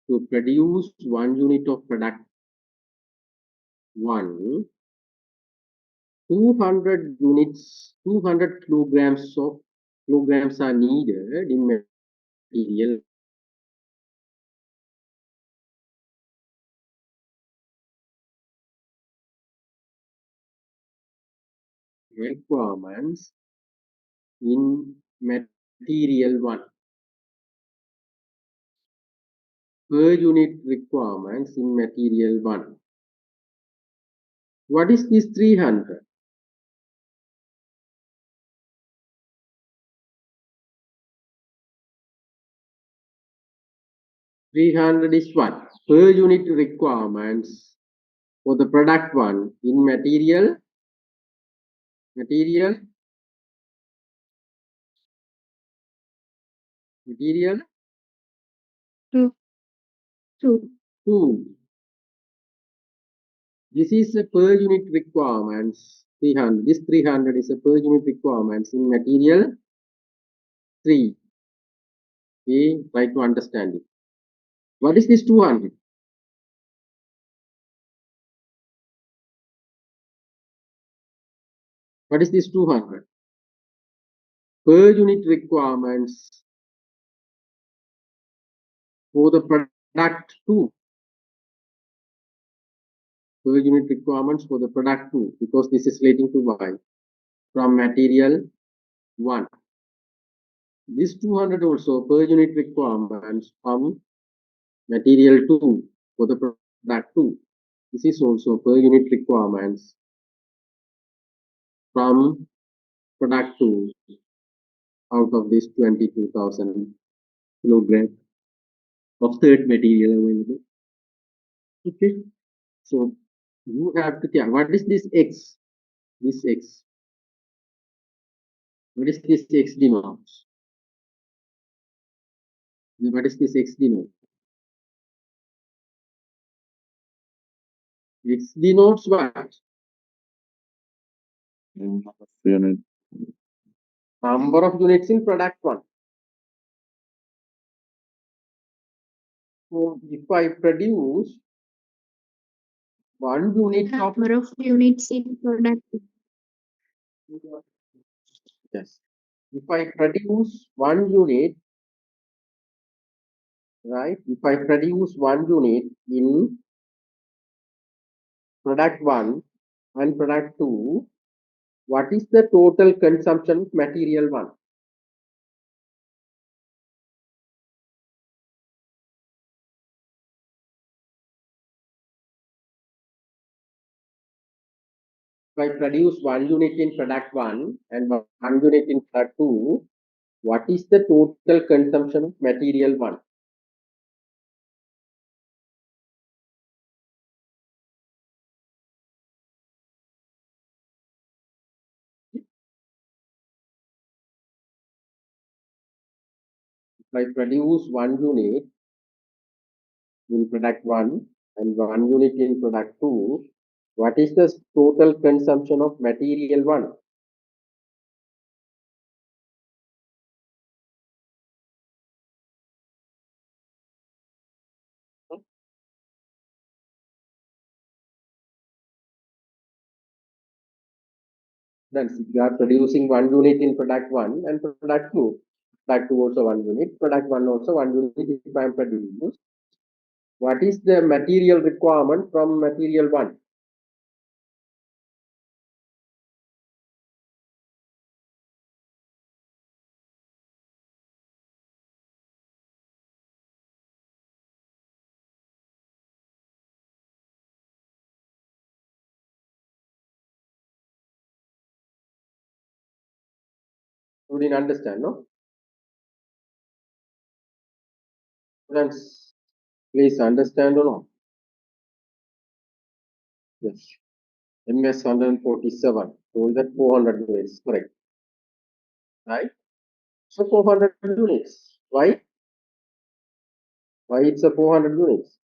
To produce 1 unit of product 1, 200 units, 200 kilograms are needed in material requirements in material 1. Per unit requirements in material 1. What is this 300? $300 is what? Per unit requirements for the product 1 in material 2. 2. This is a per unit requirements 300. This 300 is a per unit requirements in material 3. Okay, try to understand it. What is this 200? What is this 200? Per unit requirements for the product 2. Per unit requirements for the product 2, because this is relating to Y from material 1. This 200 also per unit requirements from material 2 for the product 2. This is also per unit requirements from product 2 out of this 22,000 kilogram of third material available. Okay, so you have to tell what is this X? This X. What is this X denotes? What is this X denote? X denotes what? Unit. Number of units in product 1. So if I produce 1 unit of Number of units in product. yes, if I produce 1 unit, right? If I produce 1 unit in product 1 and product 2, what is the total consumption of material 1? If I produce 1 unit in product 1 and 1 unit in product 2, what is the total consumption of material 1? If I produce 1 unit in product 1 and 1 unit in product 2, what is the total consumption of material 1? Then you are producing 1 unit in product 1 and product 2. Product 2 also 1 unit, product 1 also 1 unit if I am produced. What is the material requirement from material 1? You didn't understand, no? Friends, please understand or not? Yes. MS 147 told that 400 units, correct? Right? So 400 units. Why? Why it's a 400 units?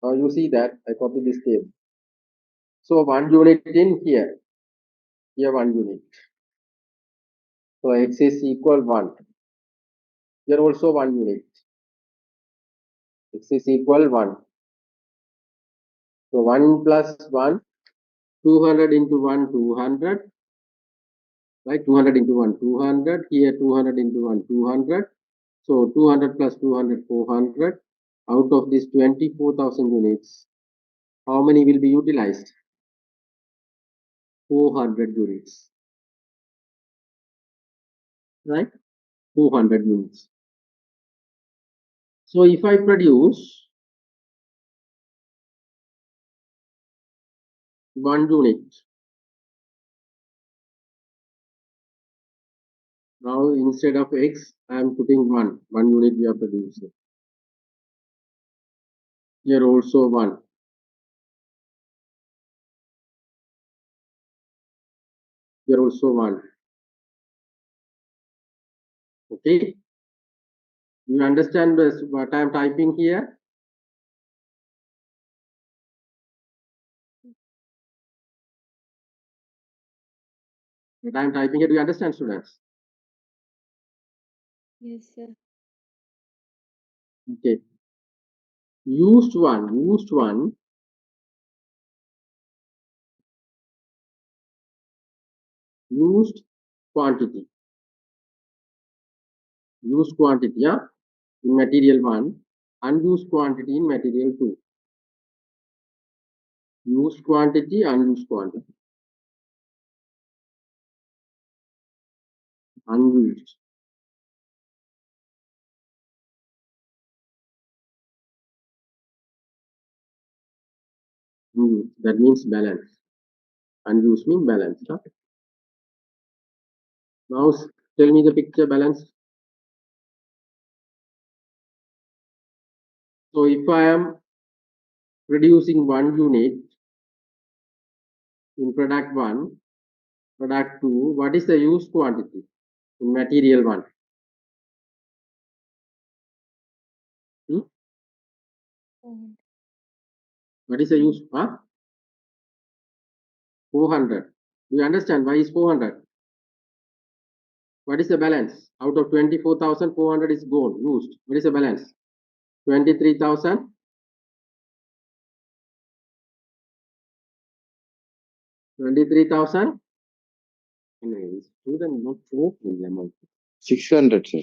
Now you see that I copy this table. So 1 unit in here. Here 1 unit. So X is equal 1. Here also 1 unit. X is equal 1. So 1 plus 1, 200 into 1, 200. Right? 200 into 1, 200. Here 200 into 1, 200. So 200 plus 200, 400. Out of this 24,000 units, how many will be utilized? 400 units. Right? 400 units. So if I produce 1 unit, now instead of X, I am putting 1 unit we are producing. Here also 1. Here also 1. Okay. You understand this, what I am typing here? What I am typing here, do you understand, students? Yes, sir. Okay. Used one, used quantity, yeah, in material 1, unused quantity in material 2. Used quantity, unused quantity. Unused. Unused. That means balance. Unused means balance. Huh? Now tell me the picture balance. So if I am producing 1 unit in product 1, product 2, what is the used quantity in material 1? Hmm? What is the used? Huh? 400. Do you understand why is 400? What is the balance? Out of 24,400 is gone, used. What is the balance? 23,000. 23,000. Student not talking amount. 600, sir.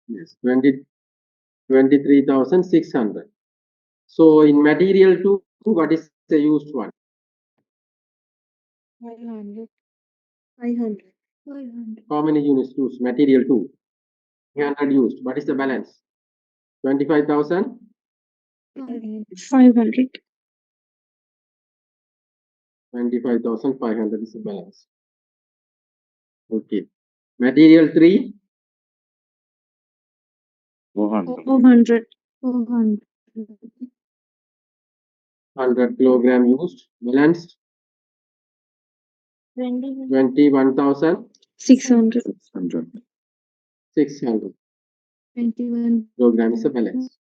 Yes, 23,600. So in material 2, what is the used one? 500. 500. 500. How many units used? Material 2. 300 used. What is the balance? 25,000. 500. 25,500 is the balance. Okay. Material 3. 400. 400. 400. 100 kilogram used. Balanced. 21,600. 600. 600. 21. Kilogram is the balance.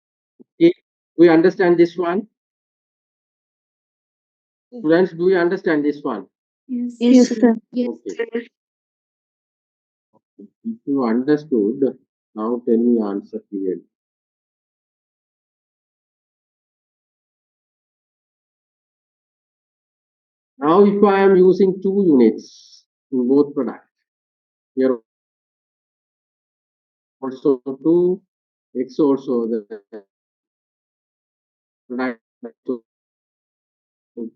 Okay. Do you understand this one? Students, do you understand this one? Yes, yes, sir. Yes. Okay. If you understood, now tell me answer clearly. Now, if I am using 2 units in both products, here also 2, X also the product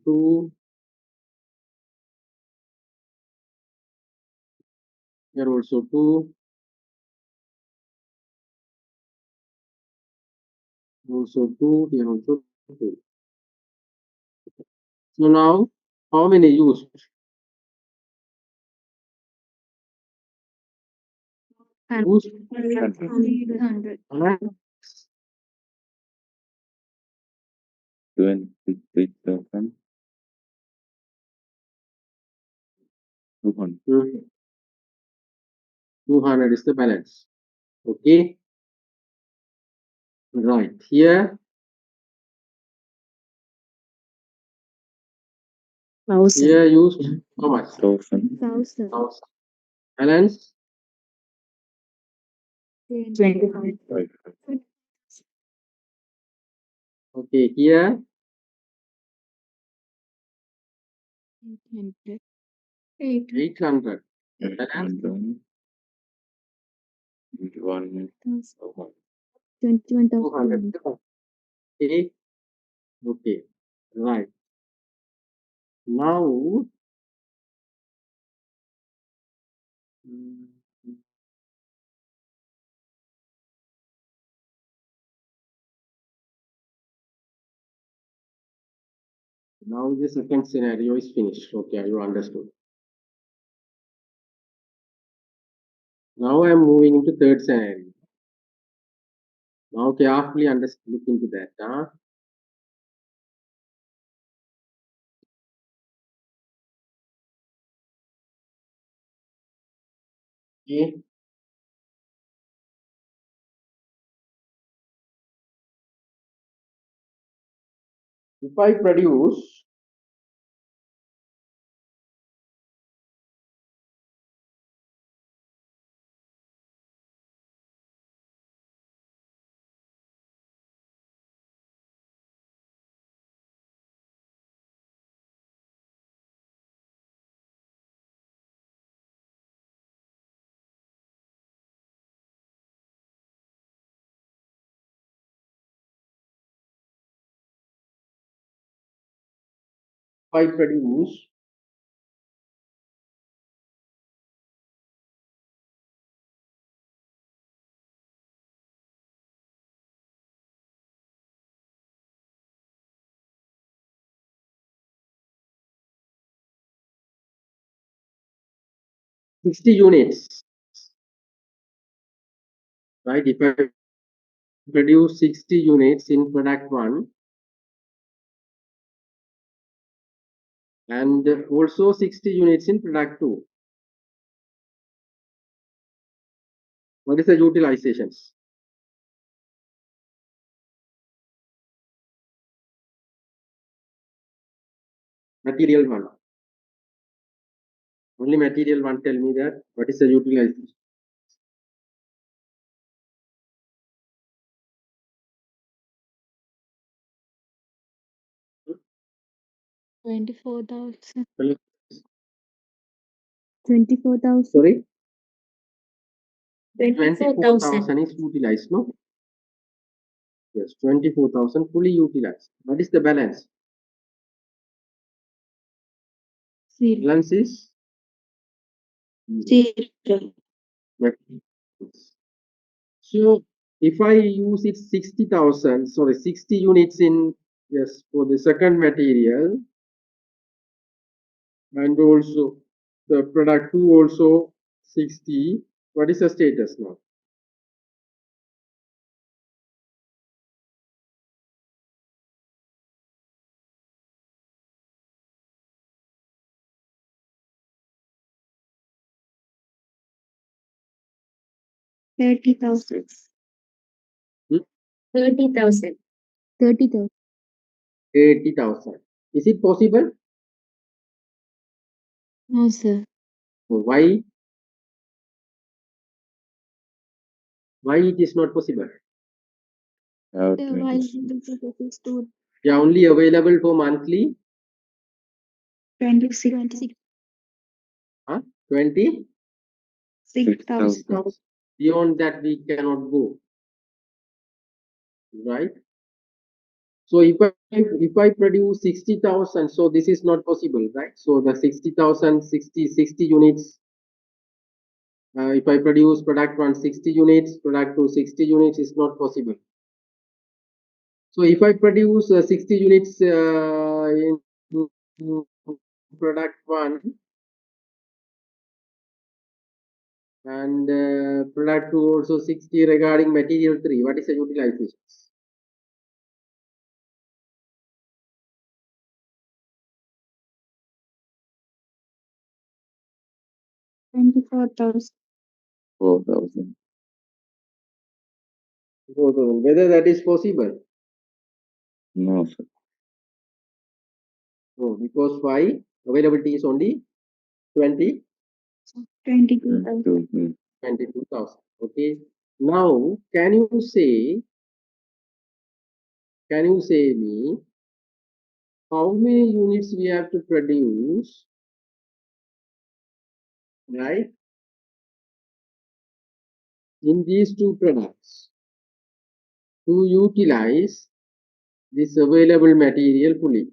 2, here also 2, also 2, here also 2. So now, how many used? Used 100. 23,200. 200 is the balance. Okay. Right. Here 1000. here used how much? 1,000. 1000. 1,000. Balance 25. 500. okay. Here 800. 800. Balance 800. 21,000. 200. 21,000. Okay. Okay. Right. Now, now the second scenario is finished. Okay, you understood. Now I am moving into third scenario. Now carefully look into that. Okay. If I produce if I produce 60 units, right? If I produce 60 units in product 1 and also 60 units in product 2, what is the utilizations? Material 1. Only material 1 tell me that. What is the utilization? 24,000. Hello? 24,000. Sorry? 24,000. 24,000 is utilized, no? Yes, 24,000 fully utilized. What is the balance? Zero. Balance is Zero. materials. So if I use it 60,000, sorry, 60 units in, yes, for the second material, and also the product 2 also 60, what is the status now? Thirty thousand. 30,000. 30,000. 80,000. Is it possible? No, sir. Why? Why it is not possible? Have The 20. while the process is to They are only available for monthly 26,000. 20. 6,000. Beyond that, we cannot go, right? So if I produce 60,000, so this is not possible, right? So the 60,000, 60 units. If I produce product 1 60 units, product 2 60 units is not possible. So if I produce 60 units in product 1 and product 2 also 60 regarding material 3, what is the utilization? 24,000. 4,000. Whether that is possible? No, sir. No, because why? Availability is only 20, 22,000. 22. 22,000. Okay. Now, can you say me how many units we have to produce, right, in these two products to utilize this available material fully?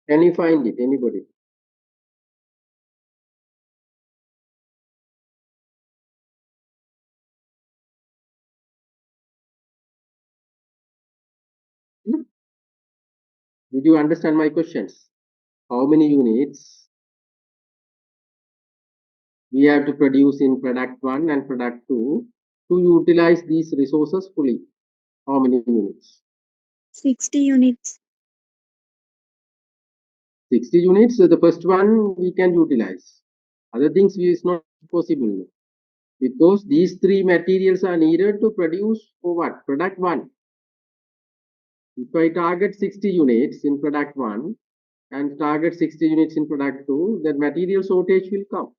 Can you find it, anybody? Did you understand my questions? How many units we have to produce in product 1 and product 2 to utilize these resources fully? How many units? 60 units. 60 units, the first one we can utilize. Other things is not possible because these three materials are needed to produce for what? Product 1. If I target 60 units in product 1 and target 60 units in product 2, the material shortage will come.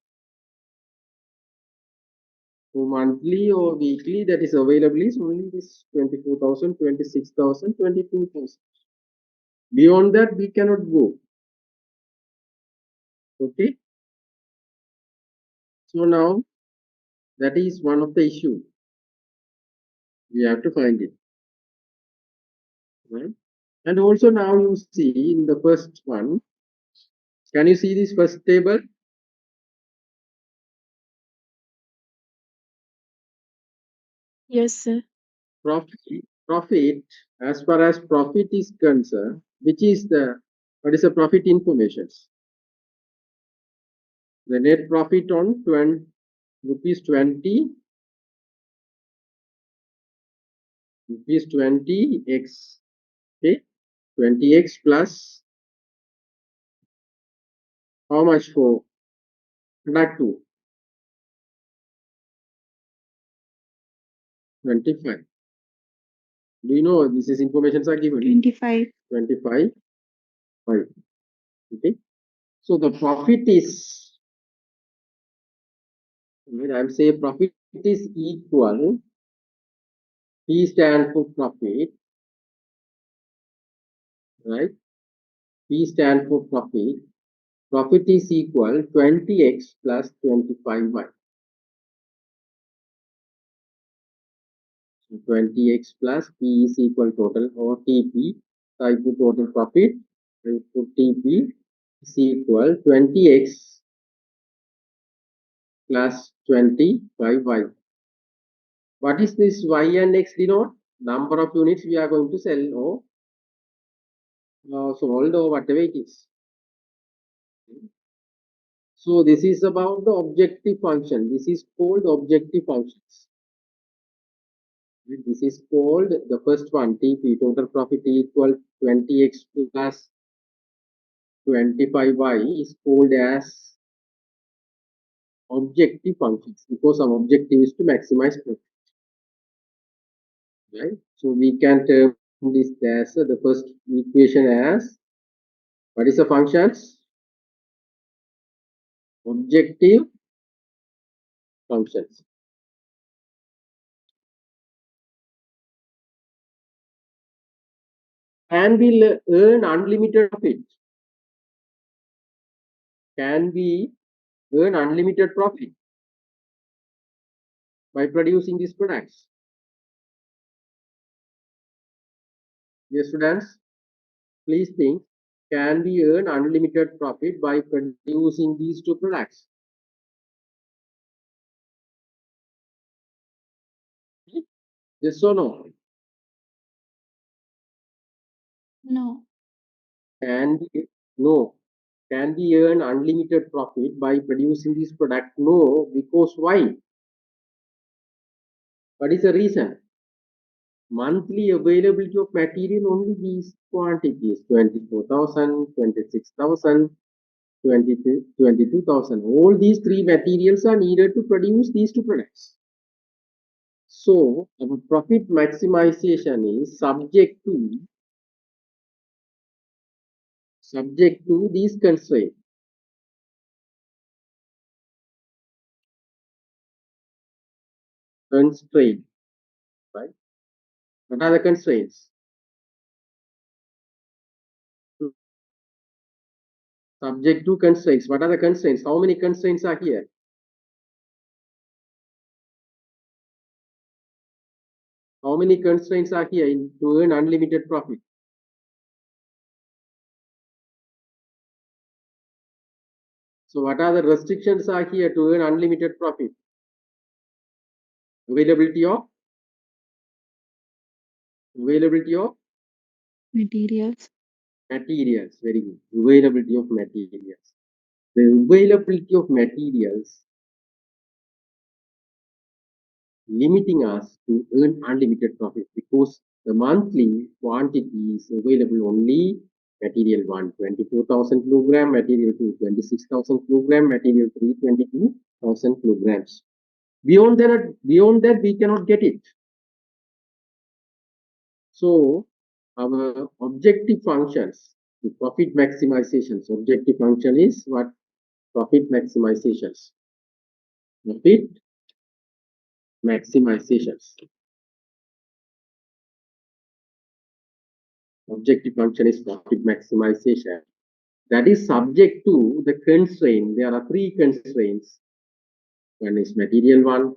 So monthly or weekly that is available is only this 24,000, 26,000, 22,000. Beyond that we cannot go. Okay. So now that is one of the issue. We have to find it. Right? And also now you see in the first one, can you see this first table? Yes, sir. Profit, as far as profit is concerned, what is the profit information? The net profit on rupees 20 x, okay, 20x plus how much for product 2? 25. Do you know this is informations are given? 25. 25. 5. Okay. So the profit is, when I am saying profit is equal, P stand for profit, right? P stand for profit. Profit is equal 20x plus 25y. So 20x plus P is equal total or TP. So I put total profit. I put TP is equal 20x plus 25y. What is this y and x denote? Number of units we are going to sell or sold or whatever it is. So this is about the objective function. This is called objective functions. This is called the first one, TP, total profit equal 20x plus 25y is called as objective functions because our objective is to maximize profit. Right? So we can term this as the first equation as what is the functions? Objective functions. Can we earn unlimited profit? Can we earn unlimited profit by producing these products? Yes, students, please think, can we earn unlimited profit by producing these two products? Yes or no? No. No. Can we earn unlimited profit by producing this product? No, because why? What is the reason? Monthly availability of material only these quantities 24,000, 26,000, 22,000. All these three materials are needed to produce these two products. So our profit maximization is subject to these constraints. Right? What are the constraints? Subject to constraints. What are the constraints? How many constraints are here? How many constraints are here to earn unlimited profit? So what are the restrictions are here to earn unlimited profit? Availability of Materials. materials. Very good. Availability of materials. The availability of materials limiting us to earn unlimited profit because the monthly quantity is available only material 1 24,000 kilogram, material 2 26,000 kilogram, material 3 22,000 kilograms. Beyond that we cannot get it. So our objective functions, the profit maximizations, objective function is what? Profit maximizations. Profit maximizations. Objective function is profit maximization. That is subject to the constraint. There are three constraints. One is material 1,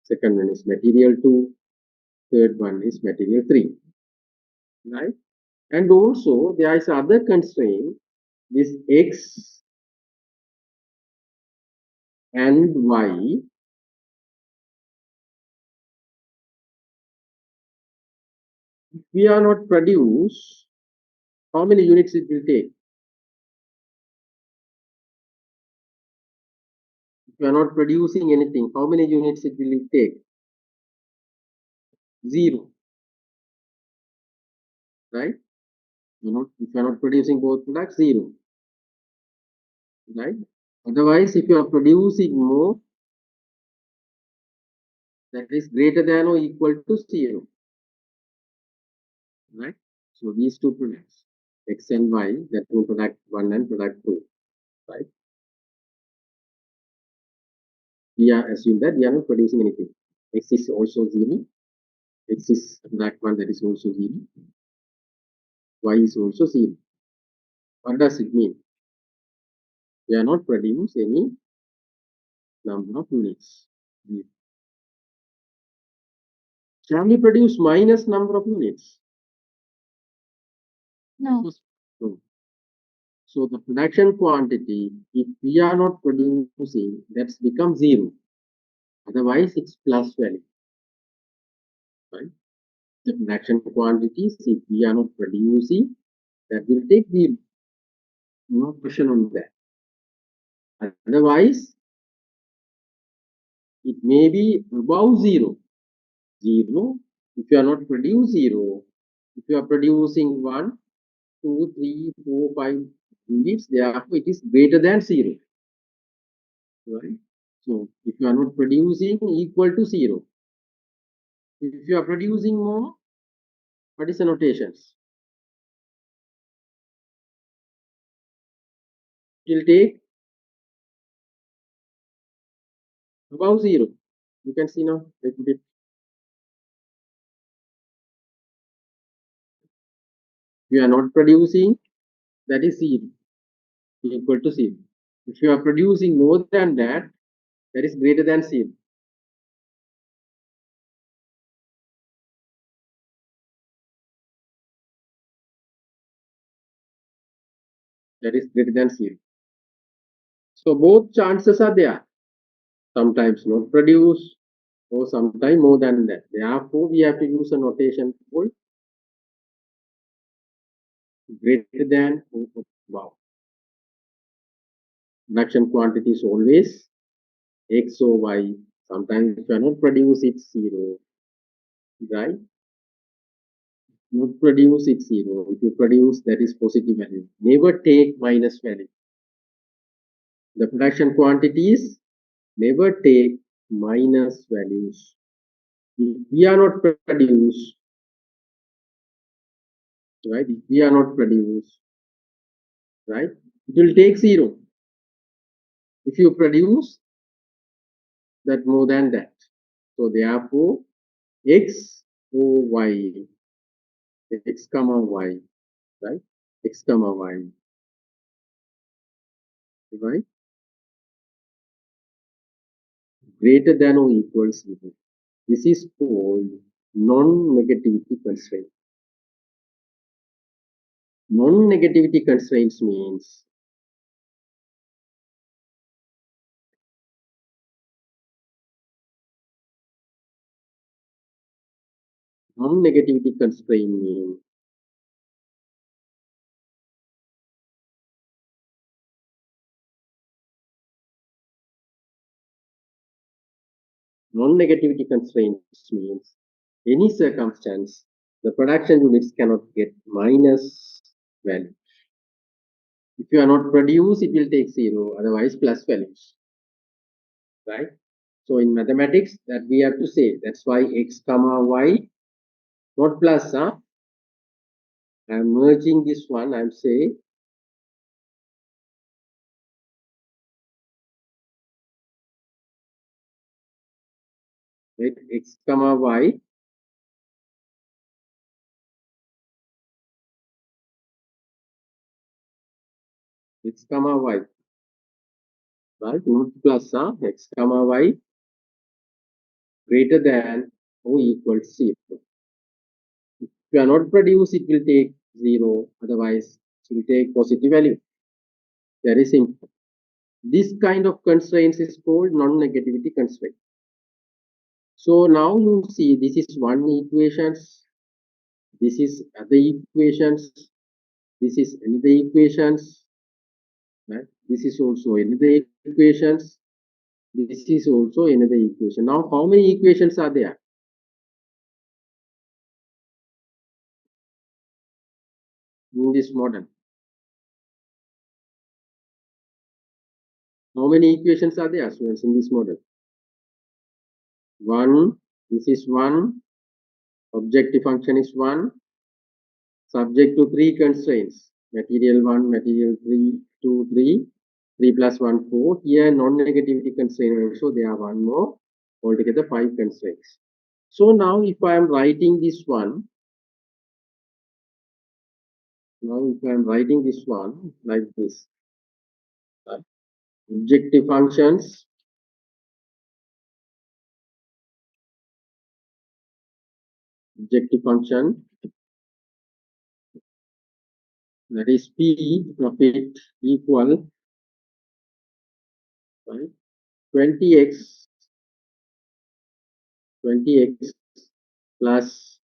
second one is material 2, third one is material 3. Right? And also there is other constraint, this X and Y. If we are not produce, how many units it will take? If you are not producing anything, how many units it will take? 0. Right? If you are not producing both products, 0. Right? Otherwise, if you are producing more, that is greater than or equal to 0. Right? So these two products, X and Y, that means product 1 and product 2. Right? We are assume that we are not producing anything. X is also 0. X is product 1, that is also 0. Y is also 0. What does it mean? We are not producing any number of units. Can we produce minus number of units? No. No. So the production quantity, if we are not producing, that's become 0. Otherwise, it's plus value. Right? The production quantities, if we are not producing, that will take 0. No question on that. Otherwise, it may be above 0. 0. If you are not producing 0, if you are producing 1, 2, 3, 4, 5 units, therefore it is greater than 0. Right? So if you are not producing, equal to 0. If you are producing more, what is the notations? It will take above 0. You can see now a little bit. If you are not producing, that is 0, equal to 0. If you are producing more than that, that is greater than 0. That is greater than 0. So both chances are there. Sometimes not produce, or sometimes more than that. Therefore, we have to use a notation called greater than or above. Production quantity is always X or Y. Sometimes if you are not produce, it's 0. Right? Not produce, it's 0. If you produce, that is positive value. Never take minus value. The production quantities never take minus values. If we are not produce, right? If we are not produce, right? It will take 0. If you produce, that more than that. So therefore, X or Y, X comma Y, right? X comma Y, right? Greater than or equals 0. This is called non-negativity constraint. Non-negativity constraints means Non-negativity constraint means non-negativity constraints means any circumstance the production units cannot get minus value. If you are not produce, it will take 0, otherwise plus values, right? So in mathematics, that we have to say, that's why x comma y, not plus, huh? I'm merging this one, I'm saying right, x comma y, x comma y, right? Not plus, huh? X comma y greater than or equal to 0. If you are not produce, it will take 0, otherwise it will take positive value. Very simple. This kind of constraints is called non-negativity constraint. So now you see this is one equations, this is other equations, this is another equations, right? This is also another equations, this is also another equation. Now how many equations are there? In this model? How many equations are there, students, in this model? One, this is one, objective function is one, subject to three constraints, material 1, material 3, 2, 3, 3 plus 1, 4. Here non-negativity constraint also, there are one more, altogether 5 constraints. So now if I am writing this one, like this, right? Objective functions, objective function, that is P of it equal, right, 20x plus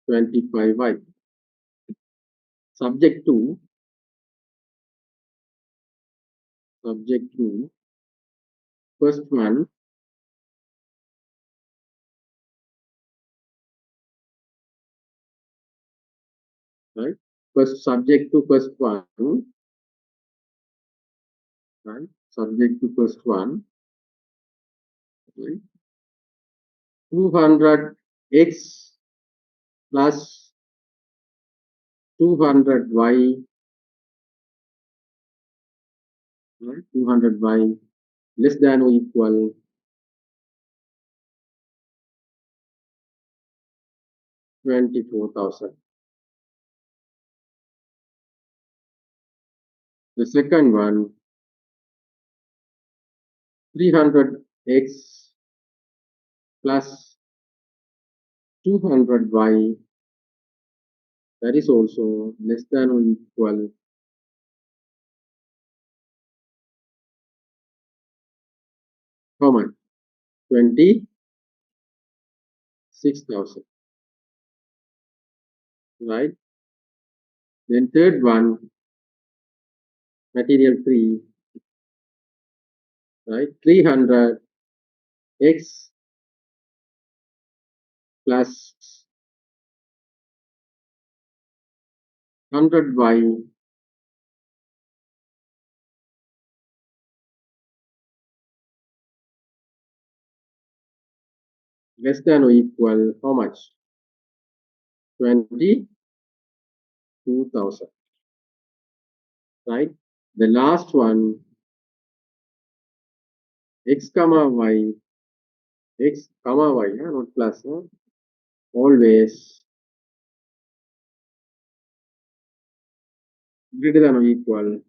25y, subject to first one, right, first subject to first one, right, subject to first one, right, 200x plus 200y, right, 200y less than or equal 24,000. The second one, 300x plus 200y, that is also less than or equal how much? 26,000, right? Then third one, material 3, right? 300x plus 100y less than or equal how much? 22,000, right? The last one, x comma y, yeah, not plus, huh? Always greater than or equal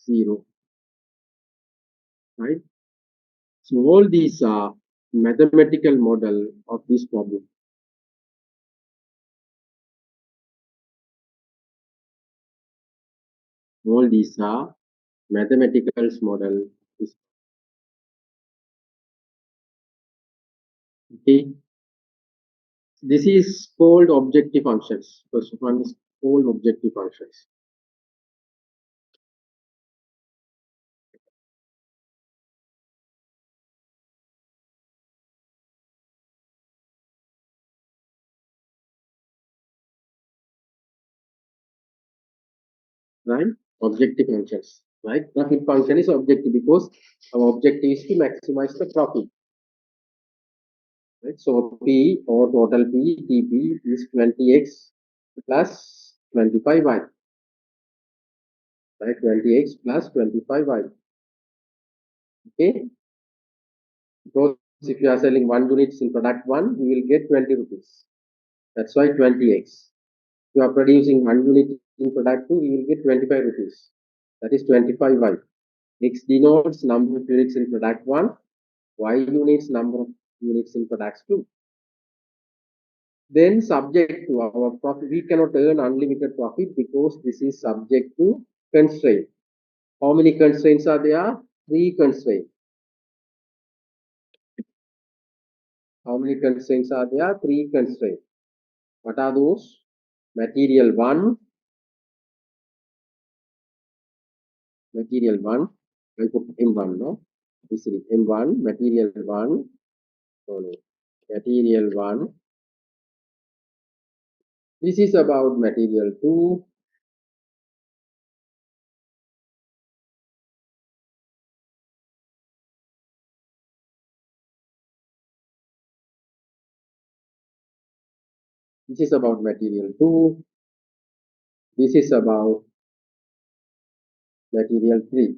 0, right? So all these are mathematical model of this problem. All these are mathematical model. Okay. This is called objective functions. First one is called objective functions. Right? Objective functions. Right? Profit function is objective because our objective is to maximize the profit. Right? So P or total P, TP is 20x plus 25y. Right? 20x plus 25y. Okay? Because if you are selling 1 units in product 1, you will get 20 rupees. That's why 20x. If you are producing 1 unit in product 2, you will get 25 rupees. That is 25y. X denotes number of units in product 1. Y units number of units in products 2. Then subject to our profit, we cannot earn unlimited profit because this is subject to constraint. How many constraints are there? 3 constraints. How many constraints are there? 3 constraints. What are those? Material 1, material 1, I put M1, no? This is M1, material 1, no, material 1. This is about material 2. This is about material 2. This is about material 3.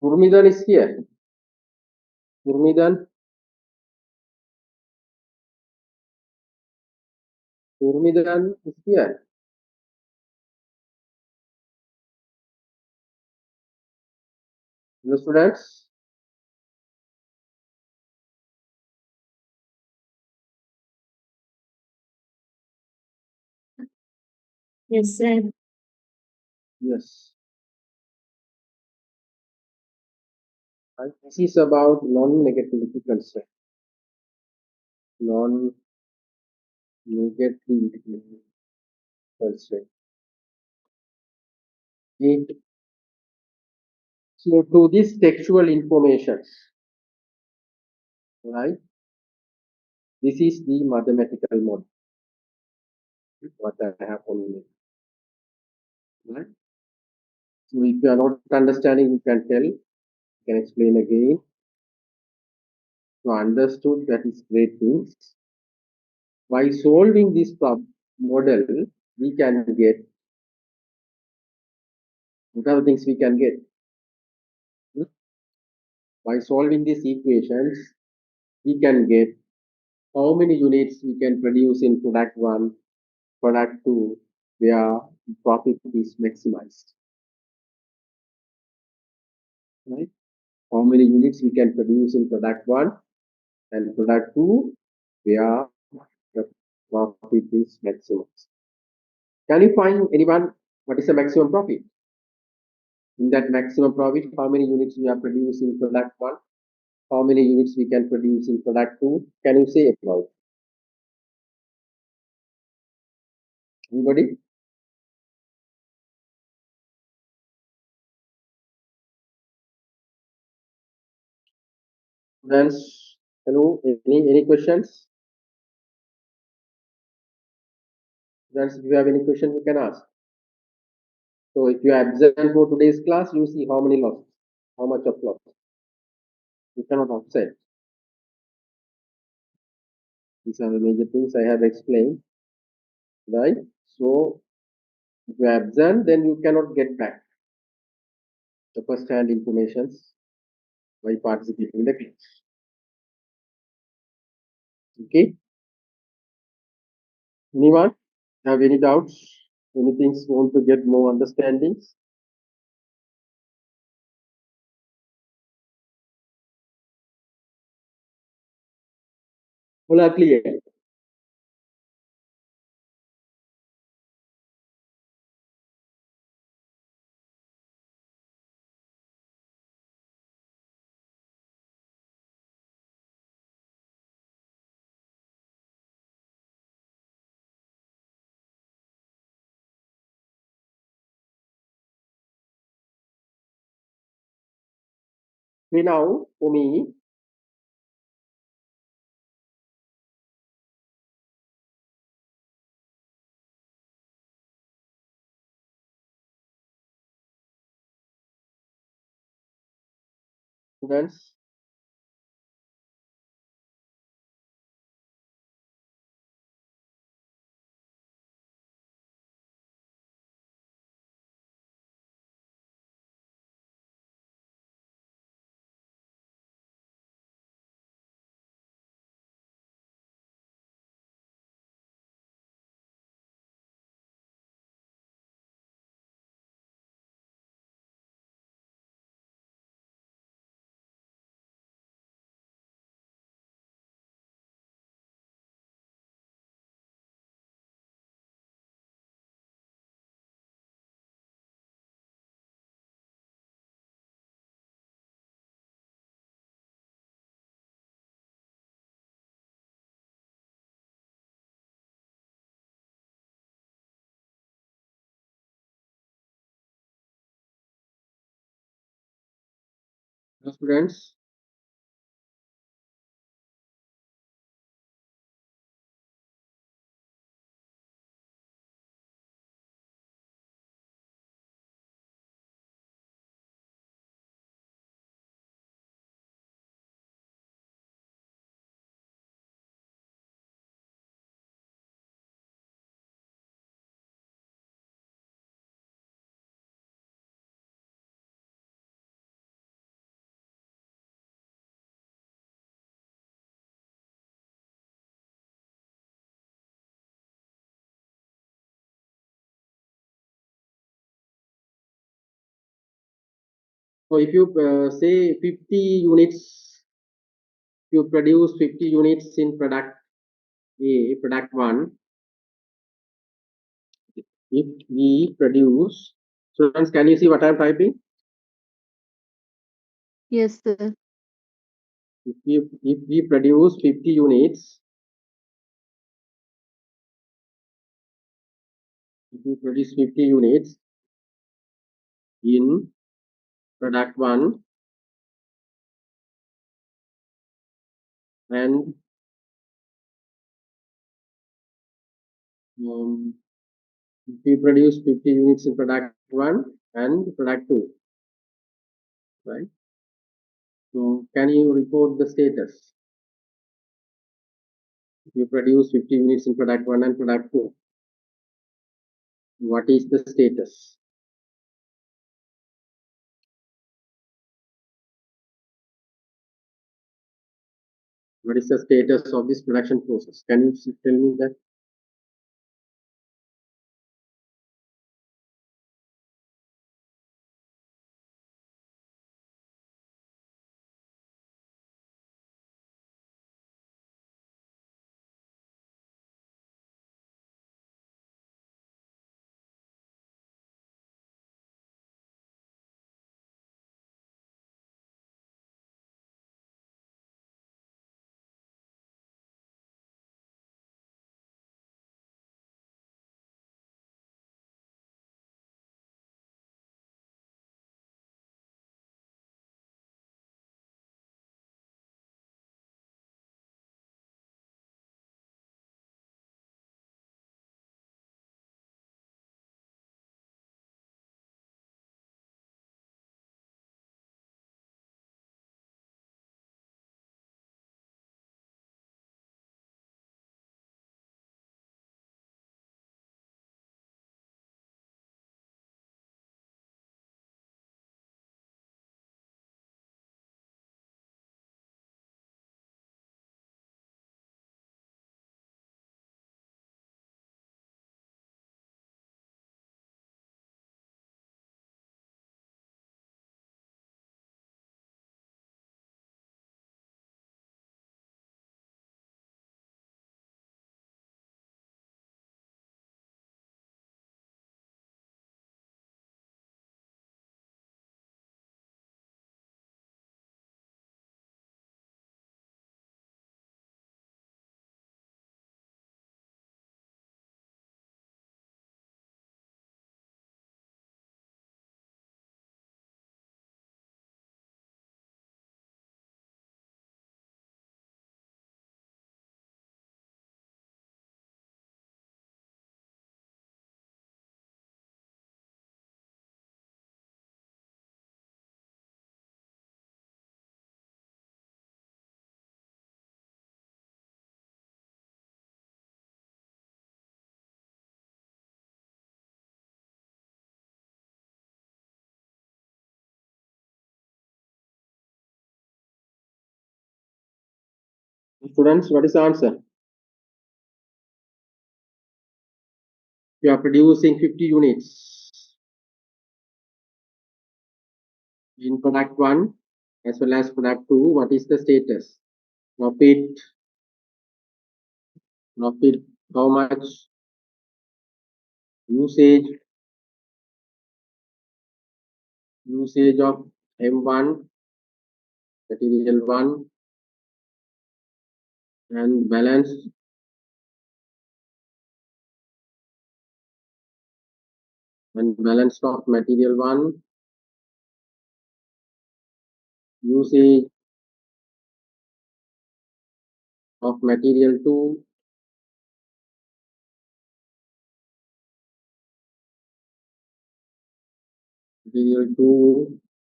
Gurmidan is here. Gurmidan is here. Hello, students. Yes, sir. Yes. And this is about non-negativity constraint. Non-negativity constraint. Okay. So to this textual information, right? This is the mathematical model. What I have on right? So if you are not understanding, you can tell, you can explain again. So understood, that is great things. By solving this model, we can get, what are the things we can get? By solving these equations, we can get how many units we can produce in product 1, product 2, where profit is maximized. Right? How many units we can produce in product 1 and product 2, where the profit is maximized. Can you find anyone what is the maximum profit? In that maximum profit, how many units we are producing in product 1? How many units we can produce in product 2? Can you say about? Anybody? Students, hello, any questions? Students, if you have any question, you can ask. So if you are absent for today's class, you see how many losses, how much of loss. You cannot offset. These are the major things I have explained, right? So if you are absent, then you cannot get back the first-hand informations by participating in the class. Okay? Anyone have any doubts? Anything want to get more understandings? All are clear. So now for me, students, students, so if you say 50 units, you produce 50 units in product A, product 1. If we produce, students, can you see what I'm typing? Yes, sir. If we produce 50 units, if we produce 50 units in product 1 and if we produce 50 units in product 1 and product 2, right? So can you report the status? If you produce 50 units in product 1 and product 2, what is the status? What is the status of this production process? Can you tell me that? Students, what is the answer? You are producing 50 units in product 1 as well as product 2. What is the status? Profit, how much? Usage of M1, material 1, and balance of material 1, usage of material 2,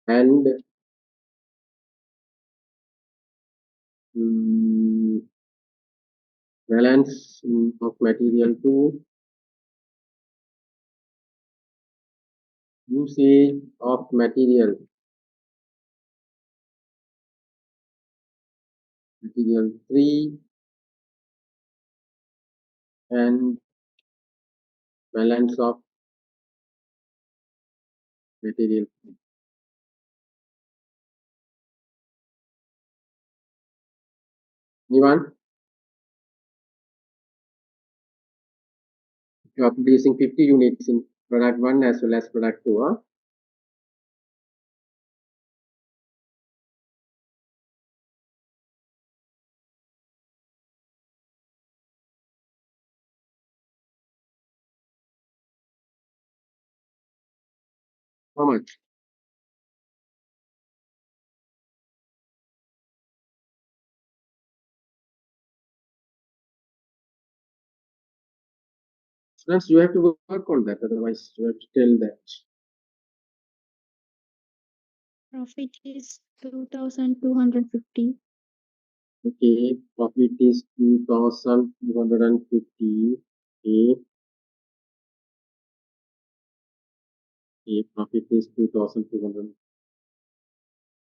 and balance of material 2, usage of material 3, and balance of material 3. Anyone? You are producing 50 units in product 1 as well as product 2. Huh? How much? Students, you have to work on that, otherwise you have to tell that. Profit is 2,250. Okay, profit is 2,250. Okay. Okay, profit is 2,200.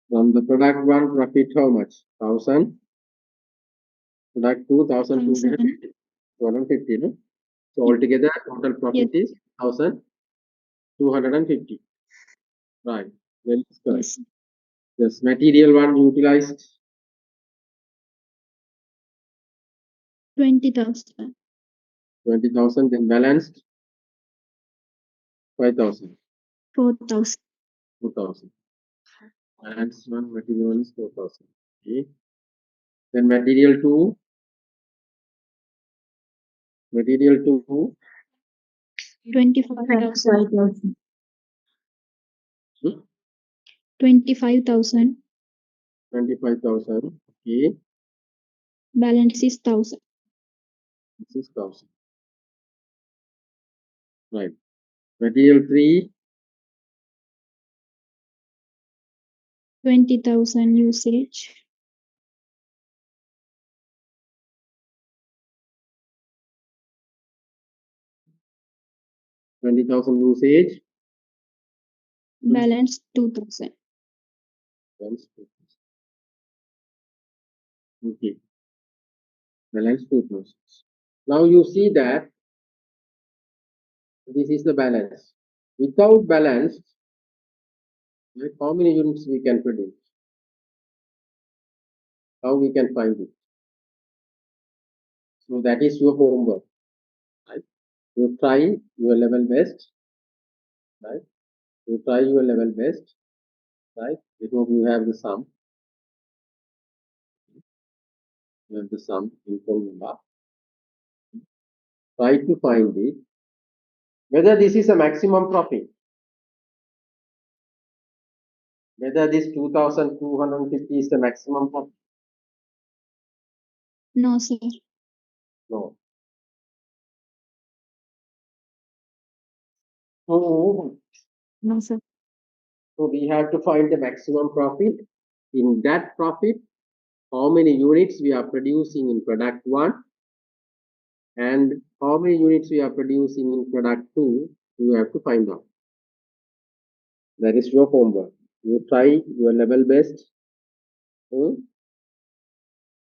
From the product 1, profit how much? 1,000. Product 2, 1,250. 250, no? So altogether, total profit is 1,250. Right. Well, correct. Yes. This material 1 utilized 20,000. 20,000, then balanced 5,000. 4,000. 4,000. Balance 1, material 1 is 4,000. Okay. Then material 2. Material 2. 25,000. Hmm? 25,000. 25,000. Okay. Balance is 1,000. This is 1,000. Right. Material 3. 20,000 usage. 20,000 usage. Balance 2,000. Balance 2,000. Okay. Balance 2,000. Now you see that this is the balance. Without balance, like how many units we can produce? How we can find it? So that is your homework. Right? You try your level best. Right? You try your level best. Right? I hope you have the sum. You have the sum in formula. Try to find it. Whether this is a maximum profit. Whether this 2,250 is the maximum profit. No, sir. No. So No, sir. we have to find the maximum profit. In that profit, how many units we are producing in product 1 and how many units we are producing in product 2, you have to find out. That is your homework. You try your level best.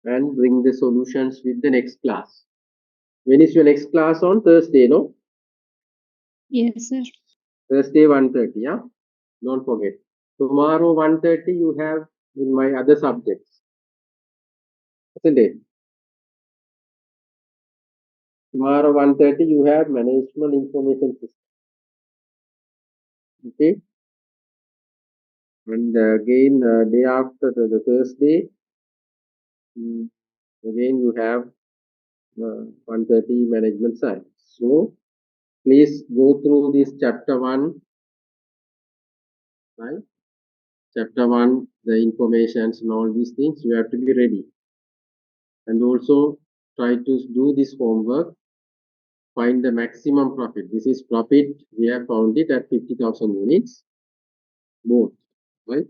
and bring the solutions with the next class. When is your next class? On Thursday, no? Yes, sir. Thursday 1:30, yeah? Don't forget. Tomorrow 1:30 you have in my other subjects. Isn't it? Tomorrow 1:30 you have management information system. Okay? And again, day after the Thursday, mm, again you have 1:30 management science. So please go through this chapter 1, right? Chapter 1, the informations and all these things, you have to be ready. And also try to do this homework, find the maximum profit. This is profit, we have found it at 50,000 units, both, right?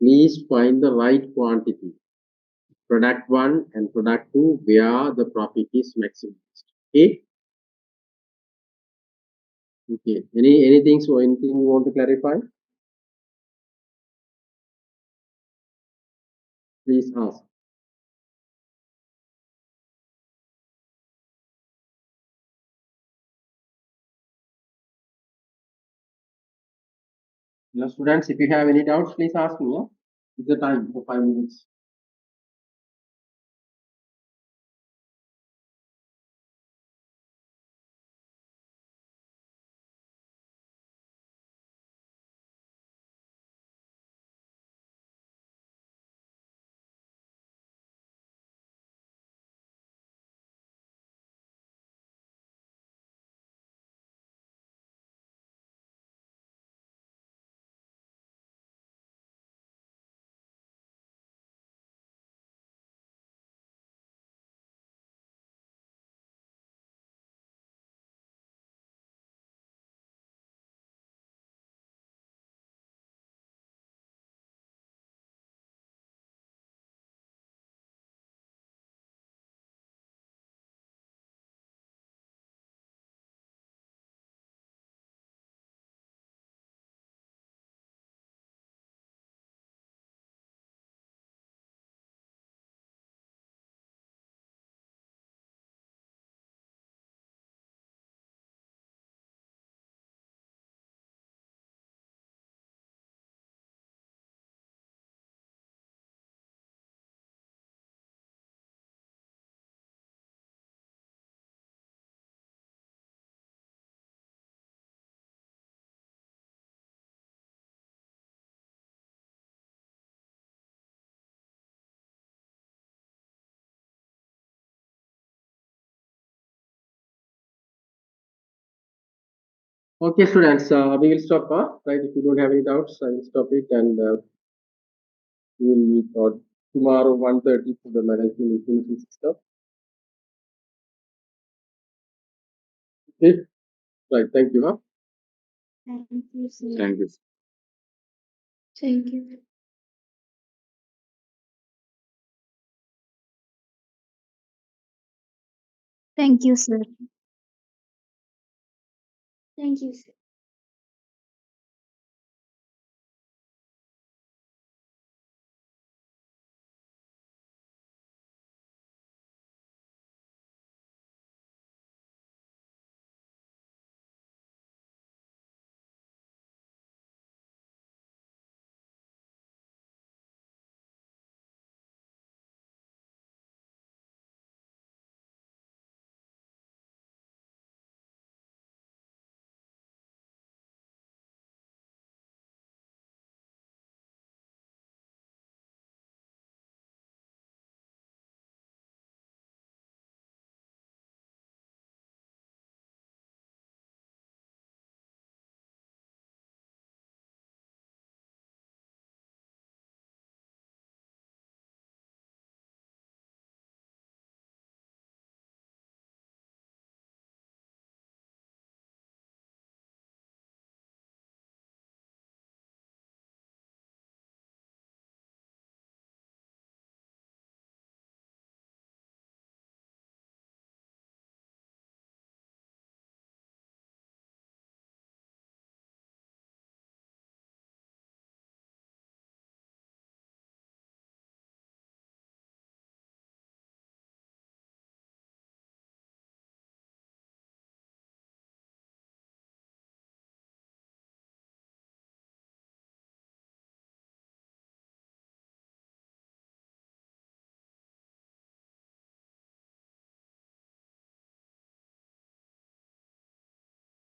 Please find the right quantity. Product 1 and product 2, where the profit is maximized. Okay? Okay. Anything, so anything you want to clarify? Please ask. Now, students, if you have any doubts, please ask me. Yeah? It's the time for 5 minutes. Okay, students, we will stop. Right? If you don't have any doubts, I will stop it and we will meet on tomorrow 1:30 for the management information system. Okay? Right. Thank you. Huh? Thank you, sir. Thank you. Thank you. Thank you, sir. Thank you, sir.